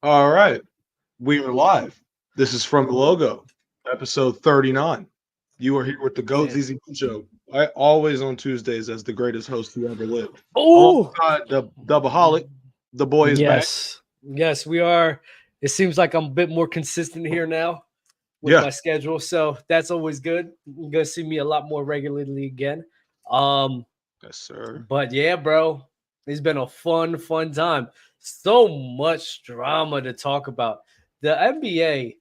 All right. We are live. This is From the Logo, episode 39. You are here with the GOAT Man. ZZ Show. I always on Tuesdays as the greatest host who ever lived. Oh, Alongside the Doubleaholic, the boy is back. yes, we are. It seems like I'm a bit more consistent here now with Yeah. my schedule, so that's always good. You're gonna see me a lot more regularly again. Um, Yes, sir. but yeah, bro, it's been a fun time. So much drama to talk about. The NBA,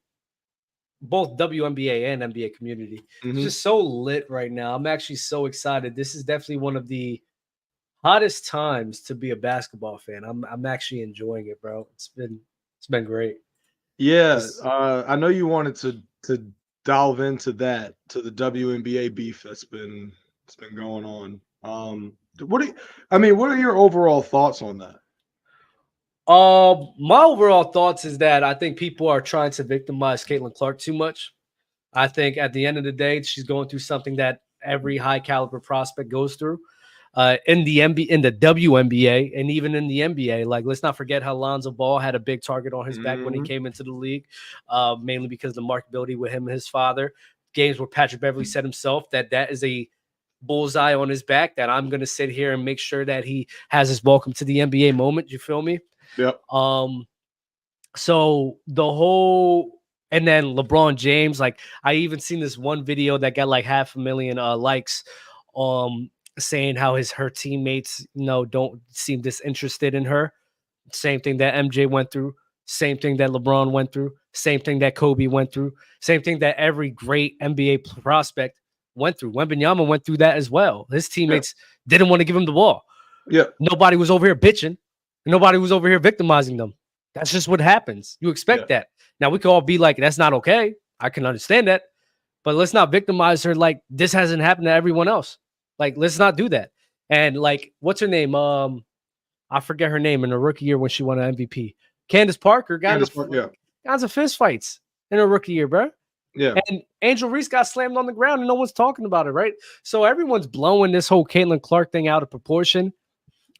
both WNBA and NBA community, is Hmm. just so lit right now. I'm actually so excited. This is definitely one of the hottest times to be a basketball fan. I'm actually enjoying it, bro. It's been great. Yeah. Just I know you wanted to delve into that, to the WNBA beef that's been going on. What are your overall thoughts on that? my overall thoughts is that I think people are trying to victimize Caitlin Clark too much. I think at the end of the day, she's going through something that every high caliber prospect goes through. In the in the WNBA, and even in the NBA, like let's not forget how Lonzo Ball had a big target on his back when he Hmm. came into the league, mainly because of the marketability with him and his father. Games where Patrick Beverly said himself that is a bullseye on his back that I'm going to sit here and make sure that he has his welcome to the NBA moment. You feel me? Yep. Um, so the whole and then LeBron James, like I even seen this one video that got like 500,000 likes, saying how her teammates, don't seem disinterested in her. Same thing that MJ went through, same thing that LeBron went through, same thing that Kobe went through, same thing that every great NBA prospect went through. Wembanyama went through that as well. His Yeah. teammates didn't want to give him the ball. Yeah. Nobody was over here bitching. Nobody was over here victimizing them. That's just what happens. You Yeah. expect that. Now we could all be like, that's not okay. I can understand that. But let's not victimize her like this hasn't happened to everyone else. Like, let's not do that. And like, what's her name? I forget her name in her rookie year when she won an MVP. Candace Parker Candace Parker, yeah. got into fist fights in her rookie year, bro. Yeah. And Angel Reese got slammed on the ground and no one's talking about it, right? So everyone's blowing this whole Caitlin Clark thing out of proportion.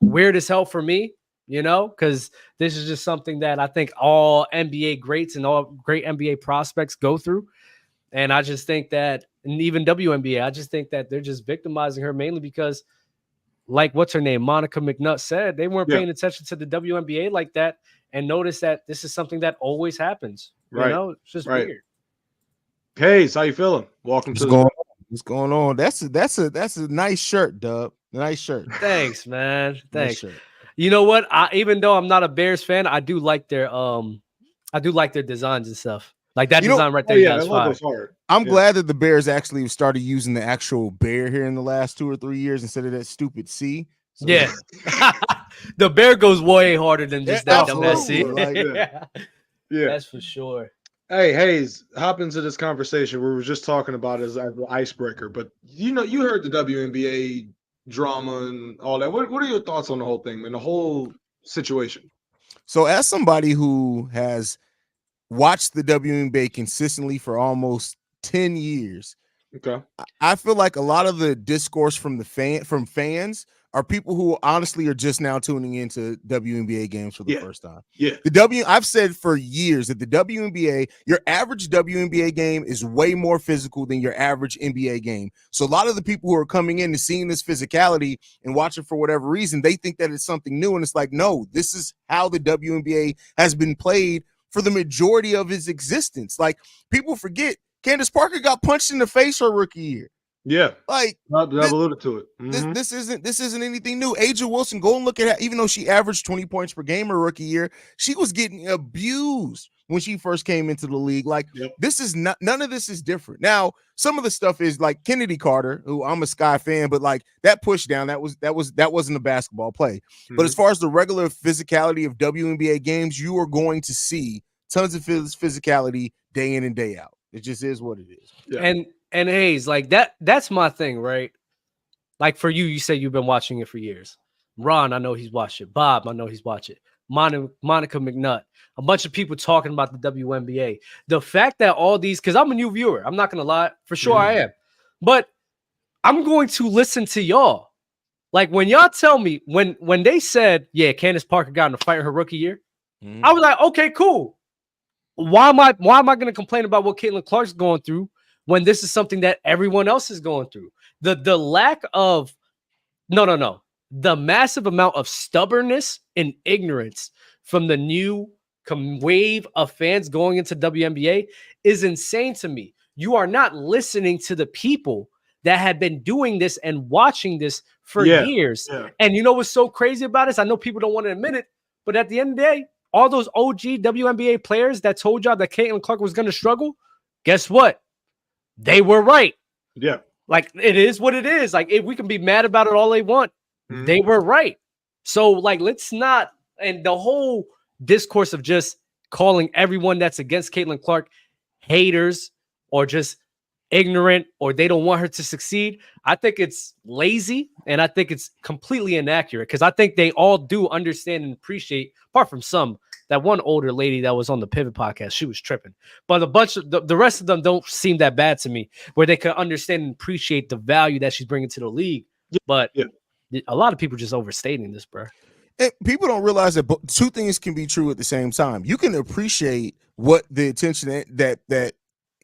Weird as hell for me, because this is just something that I think all NBA greats and all great NBA prospects go through. And I just think that, and even WNBA, I just think that they're just victimizing her mainly because, like, what's her name? Monica McNutt said they weren't Yeah. paying attention to the WNBA like that and notice that this is something that always happens. Right. It's just Right. weird. Hayes, how you feeling? Welcome What's to the going show. on? What's going on? That's a nice shirt, Dub. Nice shirt. Thanks, man. Nice Thanks. shirt. You know what? Even though I'm not a Bears fan, I do like their designs and stuff. Like that design right Oh there, yeah, guys. that Fire. logo's hard. I'm Yeah. glad that the Bears actually started using the actual bear here in the last 2 or 3 years instead of that stupid C. So, Yeah. The bear goes way harder than just Yeah, that dumb absolutely. C. Like, Yeah. That's for sure. Hey, Hayes, hop into this conversation. We were just talking about it as an icebreaker, but you heard the WNBA drama and all that. What are your thoughts on the whole thing and the whole situation? so as somebody who has watched the WNBA consistently for almost 10 years, Okay. I feel like a lot of the discourse from fans are people who honestly are just now tuning into WNBA games for the first time. Yeah. I've said for years that the WNBA, your average WNBA game is way more physical than your average NBA game. So a lot of the people who are coming in and seeing this physicality and watching for whatever reason, they think that it's something new. And it's like, no, this is how the WNBA has been played for the majority of its existence. Like, people forget Candace Parker got punched in the face her rookie year. Yeah. Like, I've alluded to it. Mhm. this isn't anything new. Aja Wilson, go and look at her. Even though she averaged 20 points per game her rookie year, she was getting abused when she first came into the league. Like, This is not, none of this is different. Now, some of the stuff is like Kennedy Carter, who I'm a Sky fan, but like that push down, that wasn't a basketball play. But as far as the regular physicality of WNBA games, you are going to see tons of physicality day in and day out. It just is what it is. Yeah. And Hayes, like that's my thing, right? Like for you say you've been watching it for years. Ron, I know he's watched it. Bob, I know he's watched it. Monica McNutt, a bunch of people talking about the WNBA. The fact that all these, because I'm a new viewer, I'm not gonna lie, for sure I am, but I'm going to listen to y'all. Like when y'all tell me when they said, yeah, Candace Parker got in a fight her rookie year, I was like, okay, cool. Why am I going to complain about what Caitlin Clark's going through when this is something that everyone else is going through? The lack of the massive amount of stubbornness and ignorance from the new wave of fans going into WNBA is insane to me. You are not listening to the people that have been doing this and watching this for years. Yeah. And you know what's so crazy about this? I know people don't want to admit it, but at the end of the day, all those OG WNBA players that told y'all that Caitlin Clark was going to struggle, guess what? They were right. Yeah. Like, it is what it is. Like, if we can be mad about it all they want. Mm-hmm. They were right. So, like, let's not, and the whole discourse of just calling everyone that's against Caitlin Clark haters or just ignorant or they don't want her to succeed, I think it's lazy and I think it's completely inaccurate because I think they all do understand and appreciate, apart from some, that one older lady that was on the Pivot podcast, she was tripping. But a bunch of the rest of them don't seem that bad to me, where they can understand and appreciate the value that she's bringing to the league. But a lot of people just overstating this, bro. And people don't realize that two things can be true at the same time. You can appreciate what the attention that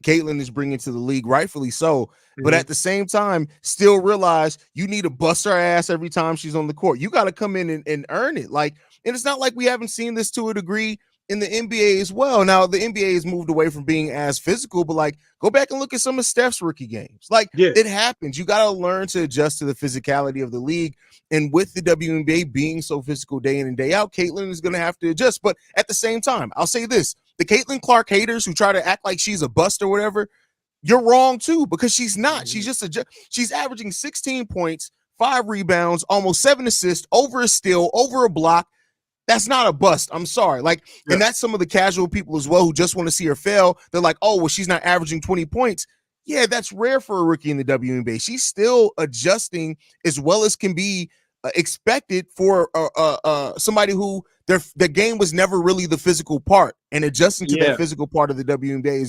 Caitlin is bringing to the league, rightfully so, but at the same time, still realize you need to bust her ass every time she's on the court. You got to come in and earn it. Like, and it's not like we haven't seen this to a degree in the NBA as well. Now, the NBA has moved away from being as physical, but like, go back and look at some of Steph's rookie games. Like, it happens. You got to learn to adjust to the physicality of the league. And with the WNBA being so physical day in and day out, Caitlin is going to have to adjust. But at the same time, I'll say this. The Caitlin Clark haters who try to act like she's a bust or whatever, you're wrong too, because she's not. She's just she's averaging 16 points, 5 rebounds, almost 7 assists, over a steal, over a block. That's not a bust. I'm sorry. Like, and that's some of the casual people as well who just want to see her fail. They're like, oh, well, she's not averaging 20 points. Yeah, that's rare for a rookie in the WNBA. She's still adjusting as well as can be expected for somebody who their game was never really the physical part, and adjusting to that physical part of the WNBA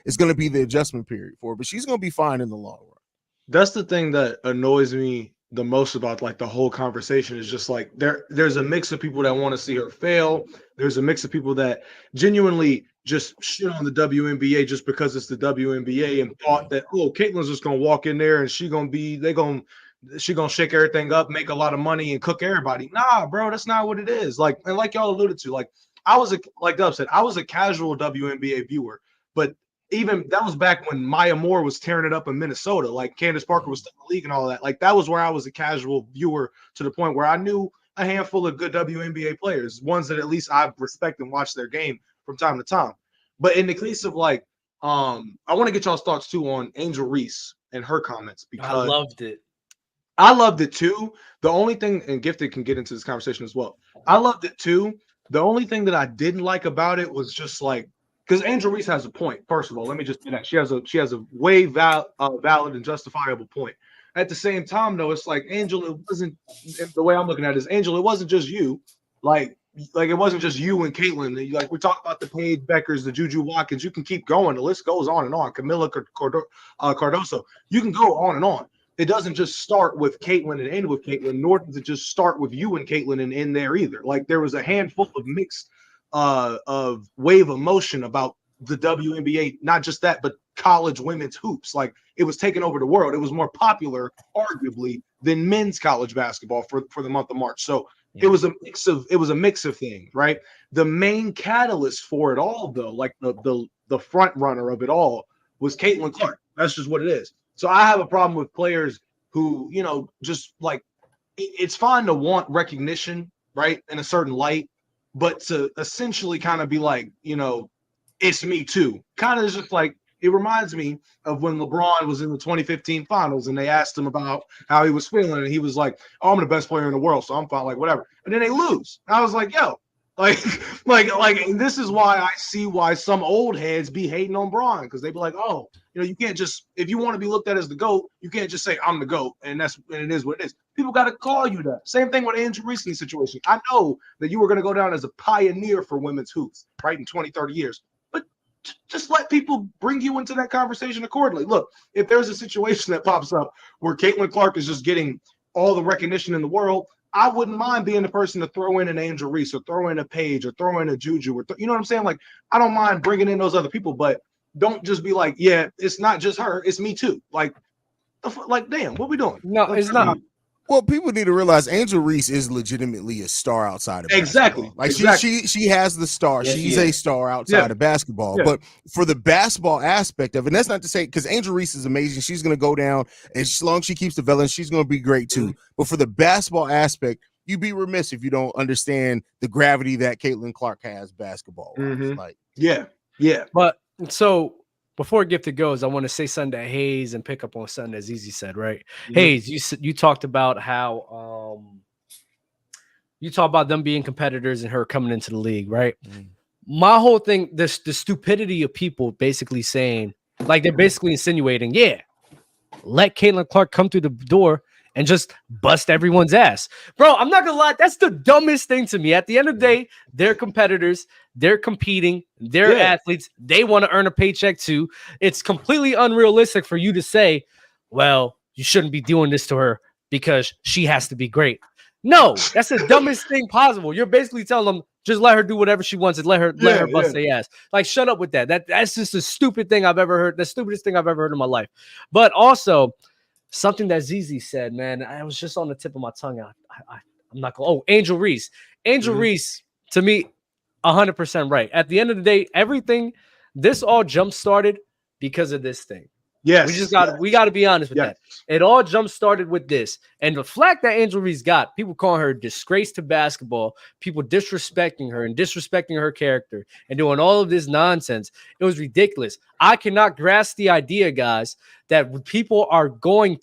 is gonna be the adjustment period for her. But she's gonna be fine in the long run. That's the thing that annoys me the most about like the whole conversation is just like there's a mix of people that want to see her fail. There's a mix of people that genuinely just shit on the WNBA just because it's the WNBA and thought that, oh, Caitlin's just gonna walk in there and she's gonna shake everything up, make a lot of money, and cook everybody. Nah, bro, that's not what it is. Like, and like y'all alluded to, like like Dub said, I was a casual WNBA viewer, but even that was back when Maya Moore was tearing it up in Minnesota. Like Candace Parker was still in the league and all that. Like that was where I was a casual viewer to the point where I knew a handful of good WNBA players, ones that at least I respect and watch their game from time to time. But in the case of like, I want to get y'all's thoughts too on Angel Reese and her comments because I loved it. I loved it too. The only thing, and Gifted can get into this conversation as well. I loved it too. The only thing that I didn't like about it was just like, because Angel Reese has a point. First of all, let me just do that. She has a way valid and justifiable point. At the same time, though, it's like Angel. It wasn't the way I'm looking at it is Angel. It wasn't just you. Like it wasn't just you and Caitlin. Like we talk about the Paige Beckers, the Juju Watkins. You can keep going. The list goes on and on. Camila Cardoso. You can go on and on. It doesn't just start with Caitlin and end with Caitlin, nor does it just start with you and Caitlin and end there either. Like there was a handful of mixed of wave emotion about the WNBA, not just that, but college women's hoops. Like it was taking over the world. It was more popular, arguably, than men's college basketball for the month of March. So it was a mix of things, right? The main catalyst for it all, though, like the front runner of it all, was Caitlin Clark. That's just what it is. So I have a problem with players who, just like it's fine to want recognition, right, in a certain light, but to essentially kind of be like, it's me too. Kind of just like it reminds me of when LeBron was in the 2015 finals and they asked him about how he was feeling. And he was like, oh, I'm the best player in the world, so I'm fine, like whatever. And then they lose. I was like, yo, like this is why I see why some old heads be hating on Bron, because they be like, oh, you can't just, if you want to be looked at as the GOAT, you can't just say I'm the GOAT, and it is what it is. People got to call you that. Same thing with Angel Reese's situation. I know that you were going to go down as a pioneer for women's hoops, right, in 20, 30 years. But just let people bring you into that conversation accordingly. Look, if there's a situation that pops up where Caitlin Clark is just getting all the recognition in the world, I wouldn't mind being the person to throw in an Angel Reese or throw in a Paige or throw in a Juju or you know what I'm saying? Like, I don't mind bringing in those other people, but don't just be like, yeah, it's not just her, it's me too. Like, damn, what we doing? No, it's not. Well, people need to realize Angel Reese is legitimately a star outside of basketball. Like exactly. she has the star. Yes, she's a star outside of basketball. Yeah. But for the basketball aspect of it, and that's not to say because Angel Reese is amazing. She's going to go down, and as long as she keeps developing, she's going to be great too. But for the basketball aspect, you'd be remiss if you don't understand the gravity that Caitlin Clark has basketball. Like, yeah. But so before Gifted goes, I want to say something to Hayes and pick up on something that Zizi said, right? Hayes, you talked about how you talk about them being competitors and her coming into the league, right? My whole thing, the stupidity of people basically saying, like they're basically insinuating, yeah, let Caitlin Clark come through the door and just bust everyone's ass. Bro, I'm not gonna lie, that's the dumbest thing to me. At the end of the day, they're competitors, they're competing, they're athletes, they want to earn a paycheck too. It's completely unrealistic for you to say, well, you shouldn't be doing this to her because she has to be great. No, that's the dumbest thing possible. You're basically telling them, just let her do whatever she wants and let her bust their ass. Like, shut up with that. That's just the stupid thing I've ever heard. The stupidest thing I've ever heard in my life. But also, something that Zizi said, man, I was just on the tip of my tongue. I'm not going. Oh, Angel Reese. Angel Reese, to me, 100% right. At the end of the day, everything, this all jump started because of this thing. Yes, we got to be honest with that. It all jump started with this, and the flack that Angel Reese got, people calling her a disgrace to basketball, people disrespecting her and disrespecting her character, and doing all of this nonsense. It was ridiculous. I cannot grasp the idea, guys, that people are jumping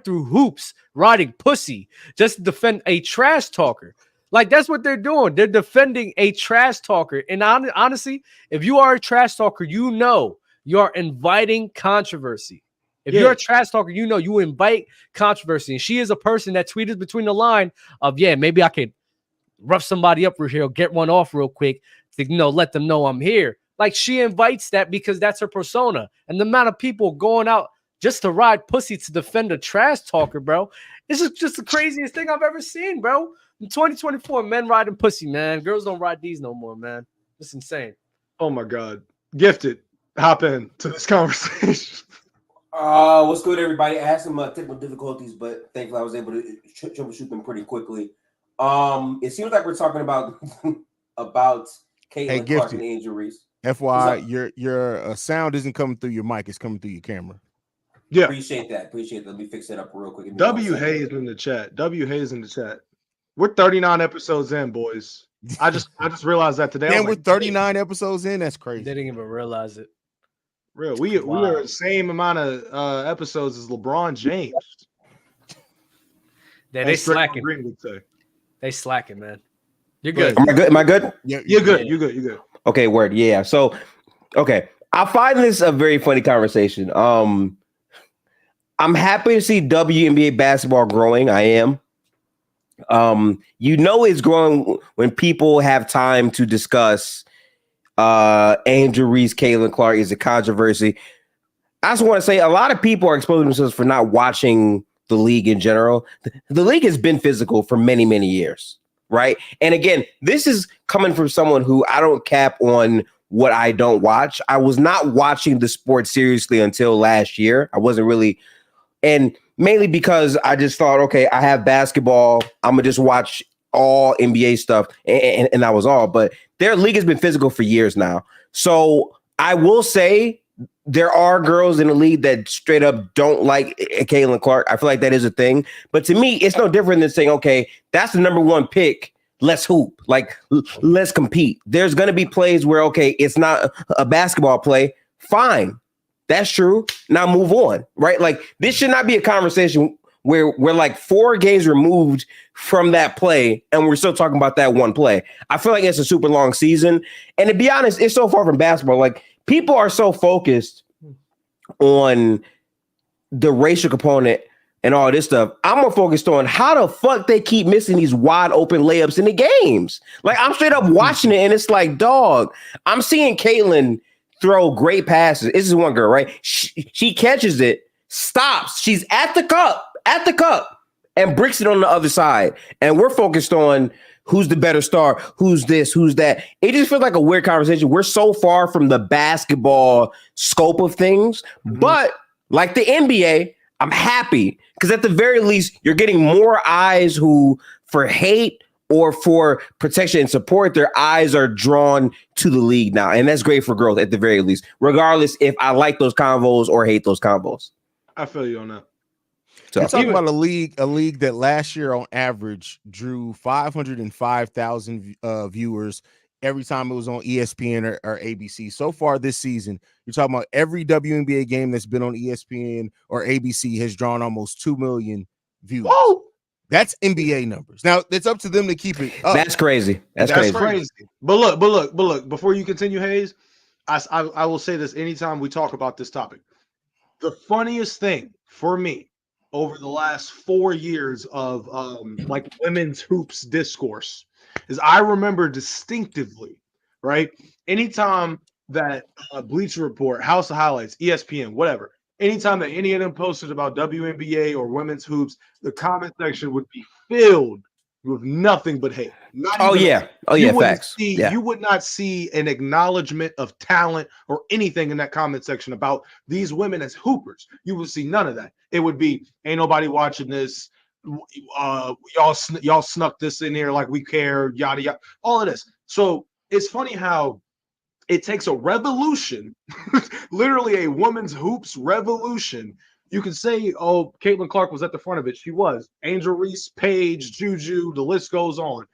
through hoops, riding pussy, just to defend a trash talker. Like, that's what they're doing. They're defending a trash talker. And honestly, if you are a trash talker, you know you are inviting controversy. If you're a trash talker, you know you invite controversy. And she is a person that tweeted between the line of, yeah, maybe I could rough somebody up real here, get one off real quick to, let them know I'm here. Like, she invites that because that's her persona. And the amount of people going out just to ride pussy to defend a trash talker, bro, this is just the craziest thing I've ever seen, bro. In 2024, men riding pussy, man. Girls don't ride these no more, man. It's insane. Oh, my God. Gifted. Hop in to this conversation. What's good, everybody? I had some technical difficulties, but thankfully I was able to troubleshoot them pretty quickly. It seems like we're talking about Caitlin Clark and Angel Reese. FYI, your sound isn't coming through your mic; it's coming through your camera. Yeah, appreciate that. Let me fix that up real quick. W Hayes in the chat. W Hayes in the chat. We're 39 episodes in, boys. I just realized that today. Man, we're 39 episodes in. That's crazy. They didn't even realize it. Real, we are the same amount of episodes as LeBron James. Yeah, they slacking. Green would say. They slacking, man. You're good. Am I good? Yeah, you're good. You're good. Okay, word. Yeah. So, okay, I find this a very funny conversation. I'm happy to see WNBA basketball growing. I am. It's growing when people have time to discuss Angel Reese, Caitlin Clark is a controversy. I just want to say a lot of people are exposing themselves for not watching the league in general. The league has been physical for many, many years, right? And again, this is coming from someone who I don't cap on what I don't watch. I was not watching the sport seriously until last year. I wasn't really, and mainly because I just thought, okay, I have basketball. I'm gonna just watch all NBA stuff, and that was all. But their league has been physical for years now. So I will say there are girls in the league that straight up don't like Caitlin Clark. I feel like that is a thing. But to me, it's no different than saying, okay, that's the number one pick. Let's hoop. Like, let's compete. There's going to be plays where, okay, it's not a basketball play. Fine. That's true. Now move on, right? Like, this should not be a conversation where we're like 4 games removed from that play and we're still talking about that one play. I feel like it's a super long season. And to be honest, it's so far from basketball. Like, people are so focused on the racial component and all this stuff. I'm more focused on how the fuck they keep missing these wide open layups in the games. Like, I'm straight up watching it and it's like, dog, I'm seeing Caitlin throw great passes. This is one girl, right? She catches it, stops. She's at the cup, and bricks it on the other side. And we're focused on who's the better star, who's this, who's that. It just feels like a weird conversation. We're so far from the basketball scope of things. But like the NBA, I'm happy because at the very least, you're getting more eyes who, for hate or for protection and support, their eyes are drawn to the league now. And that's great for growth at the very least, regardless if I like those convos or hate those convos. I feel you on that. So you're talking about a league that last year on average drew 505,000 viewers every time it was on ESPN or ABC. So far this season, you're talking about every WNBA game that's been on ESPN or ABC has drawn almost 2 million views. Whoa! That's NBA numbers. Now it's up to them to keep it up. That's crazy. That's crazy. But look. Before you continue, Hayes, I will say this anytime we talk about this topic. The funniest thing for me over the last 4 years of like women's hoops discourse is I remember distinctively, right? Anytime that Bleacher Report, House of Highlights, ESPN, whatever, anytime that any of them posted about WNBA or women's hoops, the comment section would be filled with nothing but hate. Facts. You would not see an acknowledgement of talent or anything in that comment section about these women as hoopers. You would see none of that. It would be, ain't nobody watching this. Y'all snuck this in here like we care, yada yada, all of this. So it's funny how it takes a revolution, literally a women's hoops revolution. You can say, oh, Caitlin Clark was at the front of it. She was. Angel Reese, Paige, Juju, the list goes on.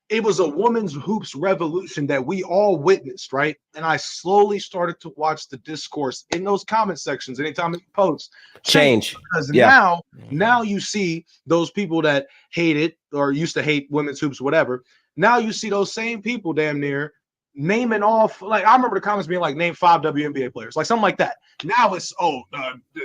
It was a women's hoops revolution that we all witnessed, right? And I slowly started to watch the discourse in those comment sections anytime it posts change. Because now you see those people that hate it or used to hate women's hoops, whatever. Now you see those same people damn near naming off, like I remember the comments being like, name 5 WNBA players, like something like that. Now it's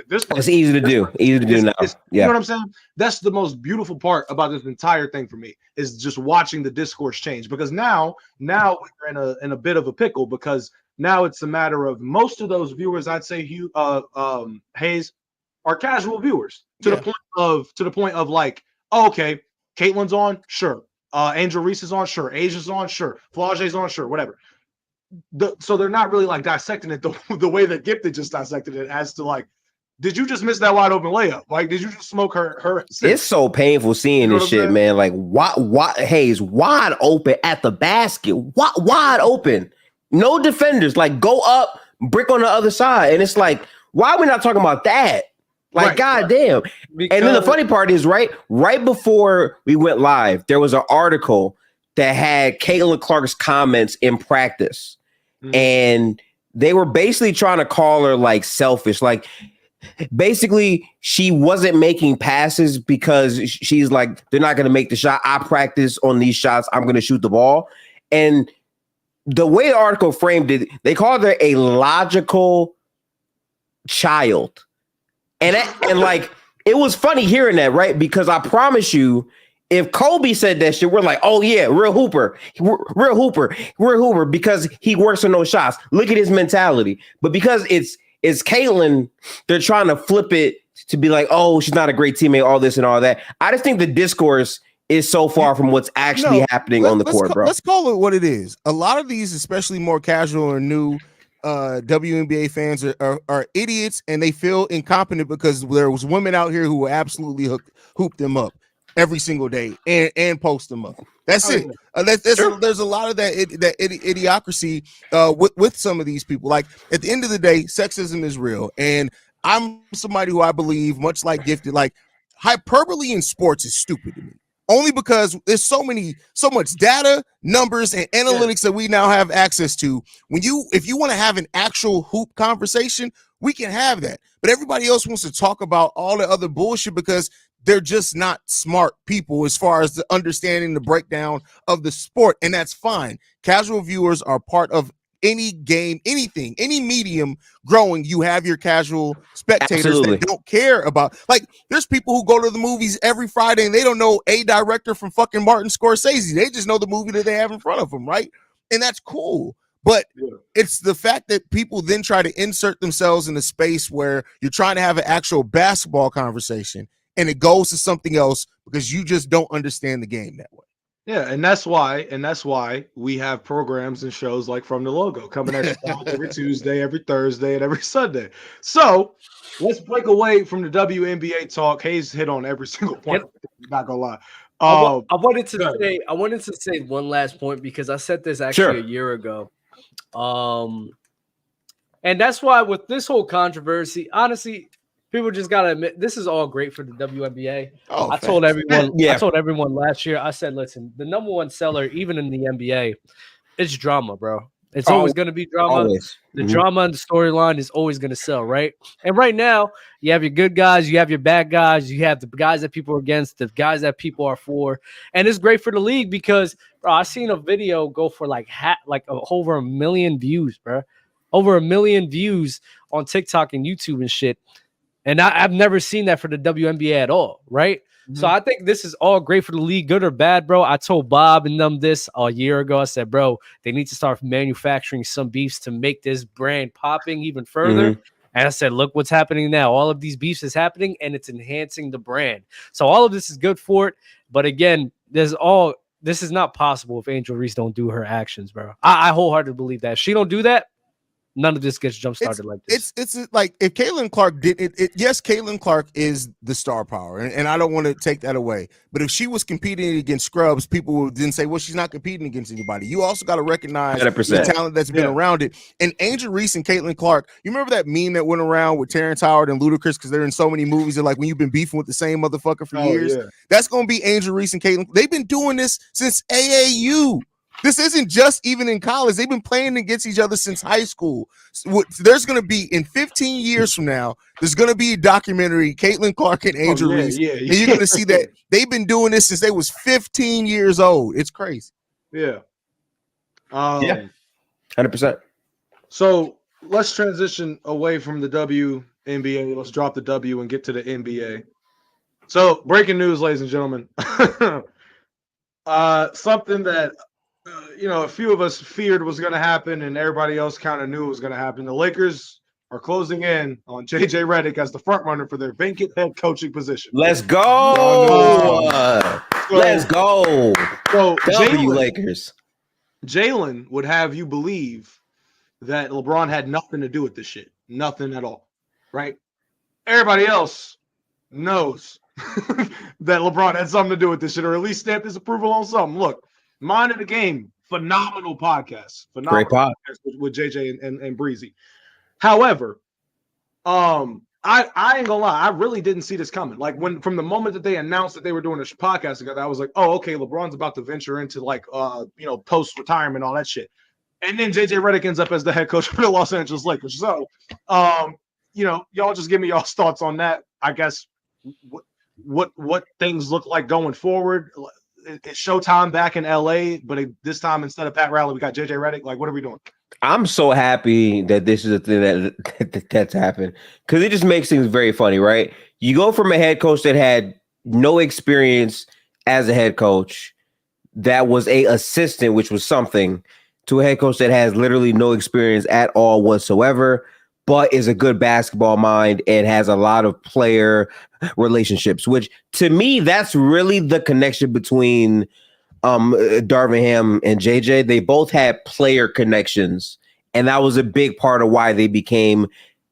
this person, it's easy to do now. You know what I'm saying? That's the most beautiful part about this entire thing for me is just watching the discourse change, because now we're in a bit of a pickle, because now it's a matter of most of those viewers, I'd say Hayes, are casual viewers to the point of like, oh, okay, Caitlin's on, sure. Angel Reese is on, sure. Asia's on, sure. Flage's on, sure. Whatever. So they're not really like dissecting it the way that Gifted just dissected it, as to like, did you just miss that wide open layup? Like, did you just smoke her? It's so painful seeing this shit, man. Like, what Hayes wide open at the basket, wide open, no defenders. Like, go up, brick on the other side, and it's like, why are we not talking about that? Like, goddamn. And then the funny part is, right before we went live, there was an article that had Caitlin Clark's comments in practice. And they were basically trying to call her like selfish. Like, basically, she wasn't making passes because she's like, they're not going to make the shot. I practice on these shots. I'm going to shoot the ball. And the way the article framed it, they called her a logical child. And like, it was funny hearing that, right? Because I promise you, if Kobe said that shit, we're like, oh yeah, real hooper, because he works on those shots. Look at his mentality. But because it's Caitlin, they're trying to flip it to be like, oh, she's not a great teammate, all this and all that. I just think the discourse is so far from what's actually happening on the court, bro. Let's call it what it is. A lot of these, especially more casual or new WNBA fans are idiots, and they feel incompetent because there was women out here who absolutely hoop them up every single day and post them up. That's it. There's a lot of that idiocracy with some of these people. Like, at the end of the day, sexism is real, and I'm somebody who I believe, much like Gifted, like hyperbole in sports is stupid to me. Only because there's so much data, numbers, and analytics that we now have access to. If you want to have an actual hoop conversation, we can have that. But everybody else wants to talk about all the other bullshit because they're just not smart people as far as the understanding the breakdown of the sport. And that's fine. Casual viewers are part of any game, anything, any medium growing. You have your casual spectators that don't care about, like, there's people who go to the movies every Friday and they don't know a director from fucking Martin Scorsese. They just know the movie that they have in front of them, right? And that's cool. But it's the fact that people then try to insert themselves in a space where you're trying to have an actual basketball conversation, and it goes to something else because you just don't understand the game that way. Yeah, and that's why we have programs and shows like From the Logo coming at you every Tuesday, every Thursday, and every Sunday. So let's break away from the WNBA talk. Hayes hit on every single point. Not gonna lie. I wanted to say one last point because I said this actually a year ago. And that's why with this whole controversy, honestly, people just gotta admit this is all great for the WNBA. I told everyone last year, I said, listen, the number one seller, even in the NBA, it's drama, bro. It's always going to be drama. Always. The drama and the storyline is always going to sell, right? And right now, you have your good guys, you have your bad guys, you have the guys that people are against, the guys that people are for. And it's great for the league because, bro, I seen a video go for over 1 million views, bro. Over 1 million views on TikTok and YouTube and shit. And I've never seen that for the WNBA at all, right? So I think this is all great for the league, good or bad, bro. I told Bob and them this a year ago. I said, bro, they need to start manufacturing some beefs to make this brand popping even further. And I said, look what's happening now. All of these beefs is happening, and it's enhancing the brand. So all of this is good for it. But again, this is not possible if Angel Reese don't do her actions, bro. I wholeheartedly believe that. If she don't do that, none of this gets jump started like this. It's like if Caitlin Clark did it, yes, Caitlin Clark is the star power, and I don't want to take that away. But if she was competing against scrubs, people would then say, well, she's not competing against anybody. You also got to recognize 100%. The talent that's been around it. And Angel Reese and Caitlin Clark, you remember that meme that went around with Terrence Howard and Ludacris because they're in so many movies. They're like, when you've been beefing with the same motherfucker for years, that's going to be Angel Reese and Caitlin. They've been doing this since AAU. This isn't just even in college. They've been playing against each other since high school. So there's going to be, in 15 years from now, there's going to be a documentary, Caitlin Clark and Angel Reese. And you're going to see that they've been doing this since they was 15 years old. It's crazy. Yeah. 100%. So let's transition away from the WNBA. Let's drop the W and get to the NBA. So breaking news, ladies and gentlemen. Something that a few of us feared was going to happen, and everybody else kind of knew it was going to happen. The Lakers are closing in on JJ Redick as the front runner for their vacant head coaching position. Let's go! Let's go! So Lakers. Jalen would have you believe that LeBron had nothing to do with this shit, nothing at all, right? Everybody else knows that LeBron had something to do with this shit, or at least stamped his approval on something. Look. Mind of the Game, phenomenal podcast. Great podcast with JJ and Breezy. However, I ain't gonna lie, I really didn't see this coming. Like from the moment that they announced that they were doing a podcast together, I was like, oh, okay, LeBron's about to venture into post-retirement, all that shit. And then JJ Redick ends up as the head coach for the Los Angeles Lakers. So y'all just give me y'all's thoughts on that. I guess what things look like going forward. It's Showtime back in LA, but this time instead of Pat Riley, we got JJ Redick. Like, what are we doing? I'm so happy that this is a thing that's happened because it just makes things very funny, right? You go from a head coach that had no experience as a head coach, that was a assistant, which was something, to a head coach that has literally no experience at all whatsoever, but is a good basketball mind and has a lot of player relationships, which to me, that's really the connection between Darvin Ham and JJ. They both had player connections, and that was a big part of why they became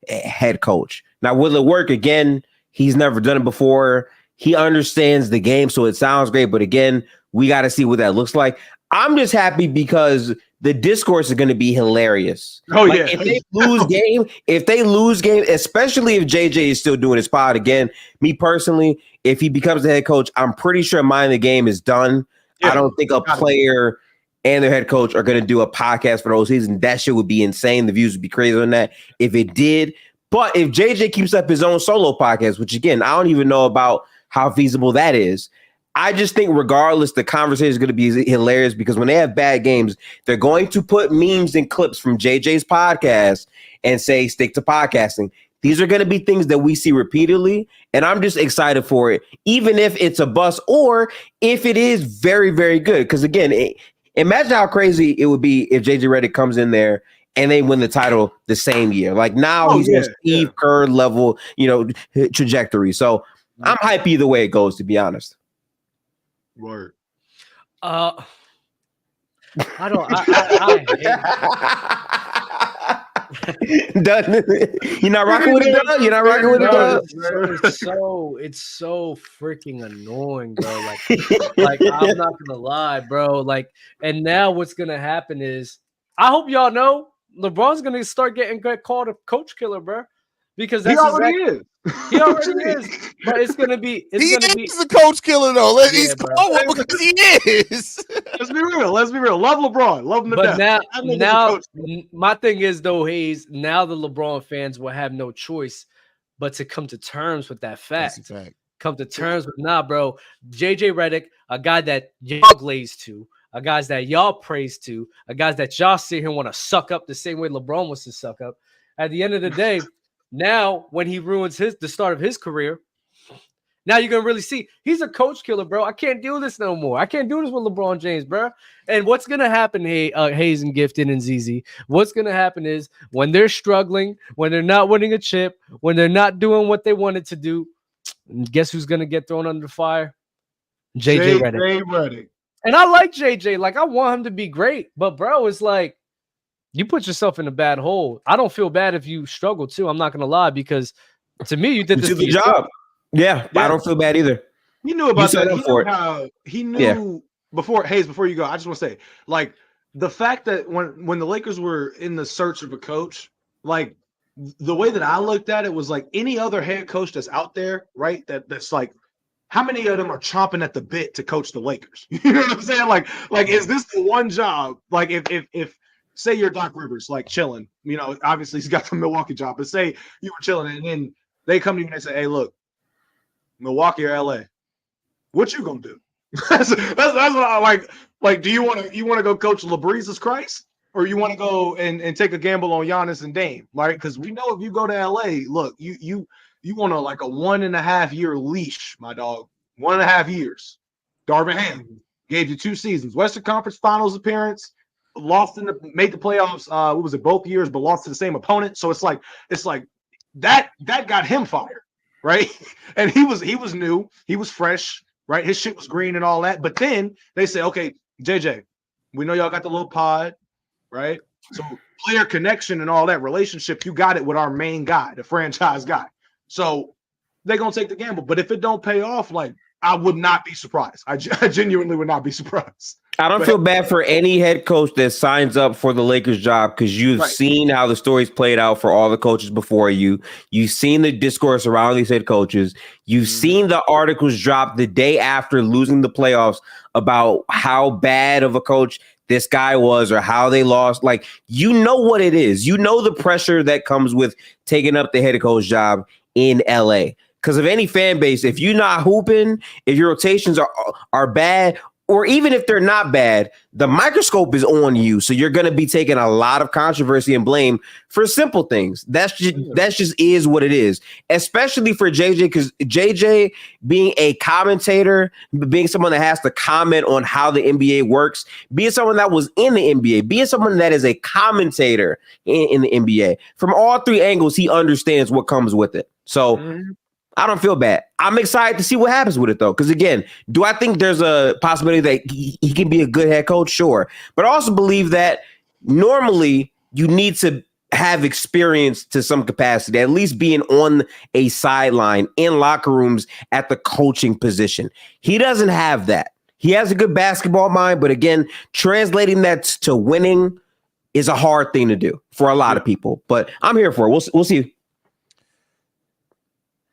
a head coach. Now, will it work? Again, he's never done it before. He understands the game, so it sounds great. But again, we got to see what that looks like. I'm just happy because the discourse is going to be hilarious. Oh, yeah. If they lose game, especially if JJ is still doing his pod again, me personally, if he becomes the head coach, I'm pretty sure Mind the Game is done. Yeah, I don't think a player and their head coach are going to do a podcast for the whole season. That shit would be insane. The views would be crazy on that if it did. But if JJ keeps up his own solo podcast, which again, I don't even know about how feasible that is, I just think regardless, the conversation is going to be hilarious because when they have bad games, they're going to put memes and clips from JJ's podcast and say, stick to podcasting. These are going to be things that we see repeatedly, and I'm just excited for it, even if it's a bust or if it is very, very good. Because again, imagine how crazy it would be if JJ Redick comes in there and they win the title the same year. Like now he's on Steve Kerr level, trajectory. So I'm hype either way it goes, to be honest. Word. I don't. I You're not rocking with it, Doug? You're not rocking with it, Doug? It's so freaking annoying, bro. Like I'm not gonna lie, bro. Like, and now what's gonna happen is, I hope y'all know LeBron's gonna start getting called a coach killer, bro. Because that's he already is. He already is. But it's gonna be. He's a coach killer though. He's because he is. Let's be real. Love LeBron. Love him to death. But now, my thing is though, Hayes. Now the LeBron fans will have no choice but to come to terms with that fact. That's a fact. Come to terms with, nah, bro. JJ Redick, a guy that y'all glaze to, a guys that y'all praise to, a guys that y'all sit here and want to suck up the same way LeBron wants to suck up. At the end of the day, now when he ruins the start of his career, now you're gonna really see he's a coach killer, bro. I can't do this no more. I can't do this with LeBron James, bro. And what's gonna happen, Hayes and Gifted and ZZ? What's gonna happen is when they're struggling, when they're not winning a chip, when they're not doing what they wanted to do, guess who's gonna get thrown under the fire? JJ Redick. And I like JJ. Like, I want him to be great, but bro, it's like you put yourself in a bad hole. I don't feel bad if you struggle too. I'm not gonna lie, because to me, you did this the job. Yeah, I don't feel bad either. He knew about that. He knew before you go. I just want to say, like, the fact that when the Lakers were in the search of a coach, like the way that I looked at it was like any other head coach that's out there, right? That's like, how many of them are chomping at the bit to coach the Lakers? You know what I'm saying? Like, is this the one job? Like, if say you're Doc Rivers, like chilling, you know, obviously he's got the Milwaukee job, but say you were chilling and then they come to you and they say, hey, look, Milwaukee or LA, what you gonna do? that's what I like. Like, do you want to go coach LeBreez's Christ, or you want to go and take a gamble on Giannis and Dame, right? Because we know if you go to LA, look, you want a 1.5 year leash, my dog. 1.5 years. Darvin Ham gave you 2 seasons, Western Conference Finals appearance, made the playoffs. What was it, both years, but lost to the same opponent. So it's like that got him fired. Right. And he was new. He was fresh. Right. His shit was green and all that. But then they say, okay, JJ, we know y'all got the little pod. Right. So player connection and all that relationship, you got it with our main guy, the franchise guy. So they're going to take the gamble. But if it don't pay off, like, I would not be surprised. I genuinely would not be surprised. I don't feel bad for any head coach that signs up for the Lakers job, because you've seen how the stories played out for all the coaches before you. You've seen the discourse around these head coaches. You've seen the articles drop the day after losing the playoffs about how bad of a coach this guy was or how they lost. Like, you know what it is. You know the pressure that comes with taking up the head coach job in LA. Because of any fan base, if you're not hooping, if your rotations are bad, or even if they're not bad, the microscope is on you. So you're going to be taking a lot of controversy and blame for simple things. That's just is what it is, especially for JJ, because JJ being a commentator, being someone that has to comment on how the NBA works, being someone that was in the NBA, being someone that is a commentator in the NBA, from all 3 angles, he understands what comes with it. So I don't feel bad. I'm excited to see what happens with it, though. Because, again, do I think there's a possibility that he can be a good head coach? Sure. But I also believe that normally you need to have experience to some capacity, at least being on a sideline in locker rooms at the coaching position. He doesn't have that. He has a good basketball mind. But, again, translating that to winning is a hard thing to do for a lot of people. But I'm here for it. We'll see.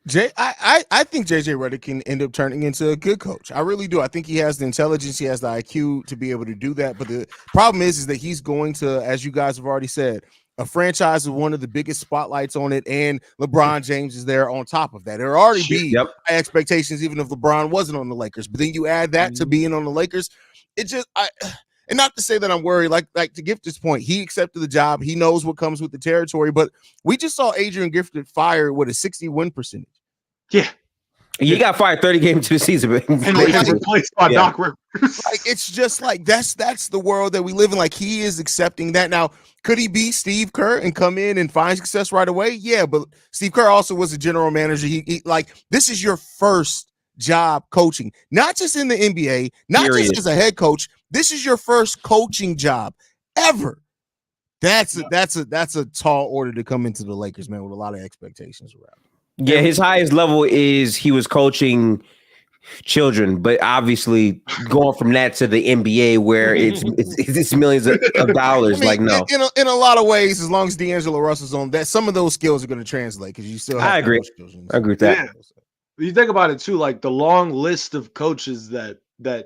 I think JJ Redick can end up turning into a good coach. I really do. I think he has the intelligence, he has the IQ to be able to do that. But the problem is that he's going to, as you guys have already said, a franchise with one of the biggest spotlights on it, and LeBron James is there on top of that. There already be high expectations, even if LeBron wasn't on the Lakers. But then you add that to being on the Lakers, it just and not to say that I'm worried, like to Gifted's point, he accepted the job. He knows what comes with the territory, but we just saw Adrian Gifted fired with a 60 win percentage. Yeah. He got fired 30 games into the season, and was replaced by Doc Rivers. Like, it's just like that's the world that we live in. Like, he is accepting that. Now, could he be Steve Kerr and come in and find success right away? Yeah, but Steve Kerr also was a general manager. He like, this is your first job coaching, not just in the NBA, not just as a head coach. This is your first coaching job ever. That's a tall order to come into the Lakers, man, with a lot of expectations around. Yeah, his highest level is he was coaching children, but obviously going from that to the NBA where it's millions of dollars. I mean, like, no, in a lot of ways, as long as D'Angelo Russell's on that, some of those skills are going to translate because you still have. I agree with that. Yeah. You think about it too, like the long list of coaches that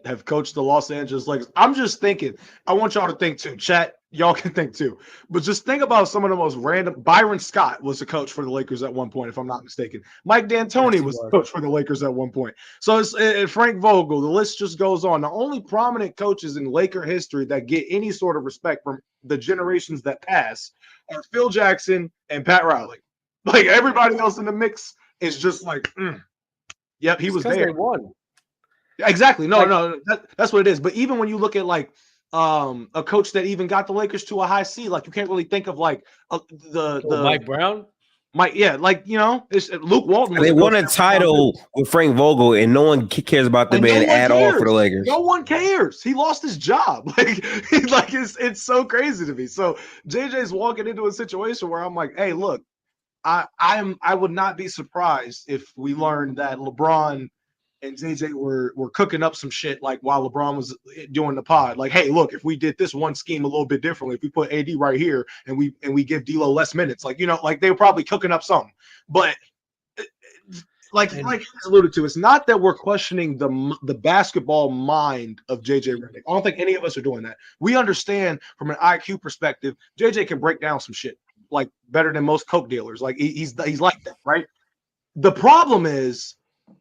have coached the Los Angeles Lakers. I'm just thinking, I want y'all to think too. Chat, y'all can think too. But just think about some of the most random. Byron Scott was a coach for the Lakers at one point, if I'm not mistaken. Mike D'Antoni was a coach for the Lakers at one point. So it's Frank Vogel. The list just goes on. The only prominent coaches in Laker history that get any sort of respect from the generations that pass are Phil Jackson and Pat Riley. Like, everybody else in the mix is just like, yep, he was there. They won. Exactly. No, that's what it is. But even when you look at like a coach that even got the Lakers to a high seed, like you can't really think of like the Mike Brown. Like, you know, it's Luke Walton. They won a title with Frank Vogel, and no one cares about the man at all for the Lakers. No one cares. He lost his job. Like it's so crazy to me. So JJ's walking into a situation where I'm like, hey, look, I would not be surprised if we learned that LeBron and JJ were cooking up some shit like while LeBron was doing the pod. Like, hey, look, if we did this one scheme a little bit differently, if we put AD right here and we give D'Lo less minutes, like, you know, like they were probably cooking up something. But like I alluded to, it's not that we're questioning the basketball mind of JJ Redick. I don't think any of us are doing that. We understand from an IQ perspective, JJ can break down some shit like better than most coke dealers. Like he's like that, right? The problem is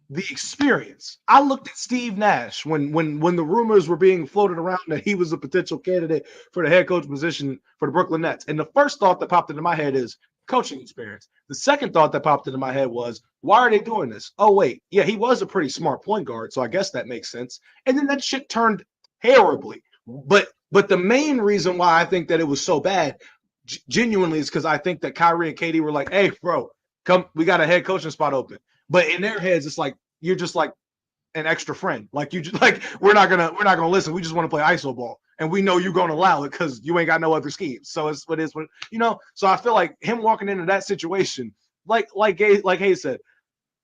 the experience. I looked at Steve Nash when the rumors were being floated around that he was a potential candidate for the head coach position for the Brooklyn Nets. And the first thought that popped into my head is coaching experience. The second thought that popped into my head was, why are they doing this? Oh, wait. Yeah, he was a pretty smart point guard, so I guess that makes sense. And then that shit turned terribly. But the main reason why I think that it was so bad genuinely is because I think that Kyrie and KD were like, hey, bro, come, we got a head coaching spot open. But in their heads, it's like you're just like an extra friend. Like you just like we're not gonna listen. We just want to play ISO ball, and we know you're gonna allow it because you ain't got no other schemes. So it's what you know. So I feel like him walking into that situation, like Hayes said,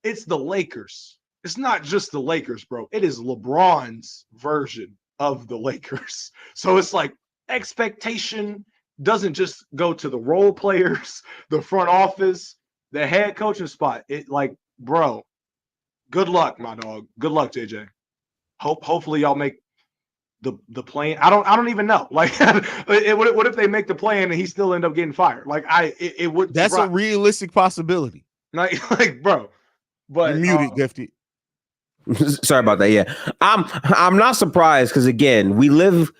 it's the Lakers. It's not just the Lakers, bro. It is LeBron's version of the Lakers. So it's like expectation doesn't just go to the role players, the front office, the head coaching spot. It like, bro, good luck, my dog. Good luck, JJ. Hopefully y'all make the play. I don't even know. Like, what if they make the play and he still end up getting fired? Like, it would. That's a realistic possibility. Like, bro. But you're muted, Gifty. Sorry about that. Yeah, I'm not surprised because again, we live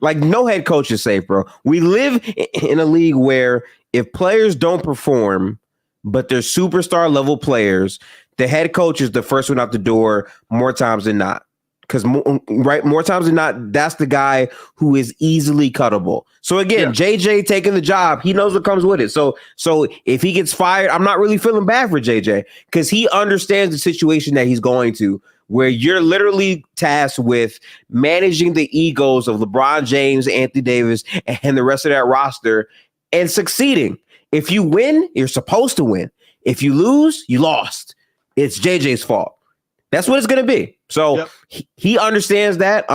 like no head coach is safe, bro. We live in a league where if players don't perform, but they're superstar level players, the head coach is the first one out the door more times than not. Because more times than not, that's the guy who is easily cuttable. So again, JJ taking the job, he knows what comes with it. So if he gets fired, I'm not really feeling bad for JJ because he understands the situation that he's going to, where you're literally tasked with managing the egos of LeBron James, Anthony Davis, and the rest of that roster and succeeding. If you win, you're supposed to win. If you lose, you lost. It's JJ's fault. That's what it's going to be. So he understands that.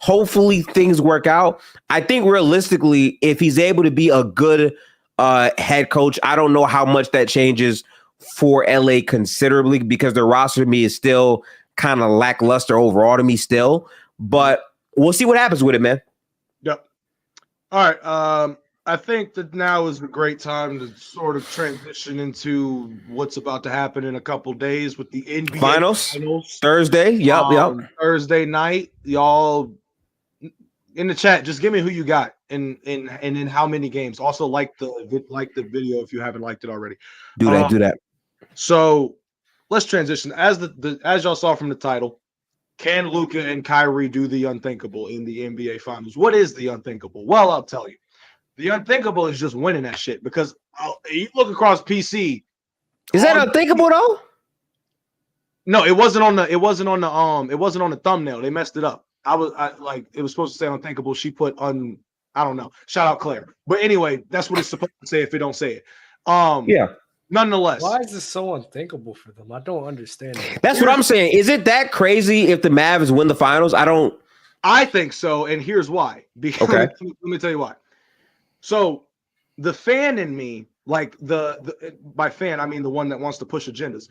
Hopefully things work out. I think realistically, if he's able to be a good head coach, I don't know how much that changes for LA considerably because their roster to me is still kind of lackluster overall to me still. But we'll see what happens with it, man. Yep. All right. I think that now is a great time to sort of transition into what's about to happen in a couple days with the NBA finals. Thursday. Yep. Thursday night. Y'all in the chat, just give me who you got and in how many games. Also like the video if you haven't liked it already. Do that. So let's transition. As as y'all saw from the title, can Luka and Kyrie do the unthinkable in the NBA Finals? What is the unthinkable? Well, I'll tell you. The unthinkable is just winning that shit because you look across PC. Is that unthinkable though? No, it wasn't on the thumbnail. They messed it up. It was supposed to say unthinkable. She put I don't know. Shout out Claire. But anyway, that's what it's supposed to say if it don't say it. Yeah. Nonetheless. Why is this so unthinkable for them? I don't understand it. That's what I'm saying. Is it that crazy if the Mavs win the finals? I think so, and here's why. Because let me tell you why. So the fan in me, like by fan, I mean the one that wants to push agendas,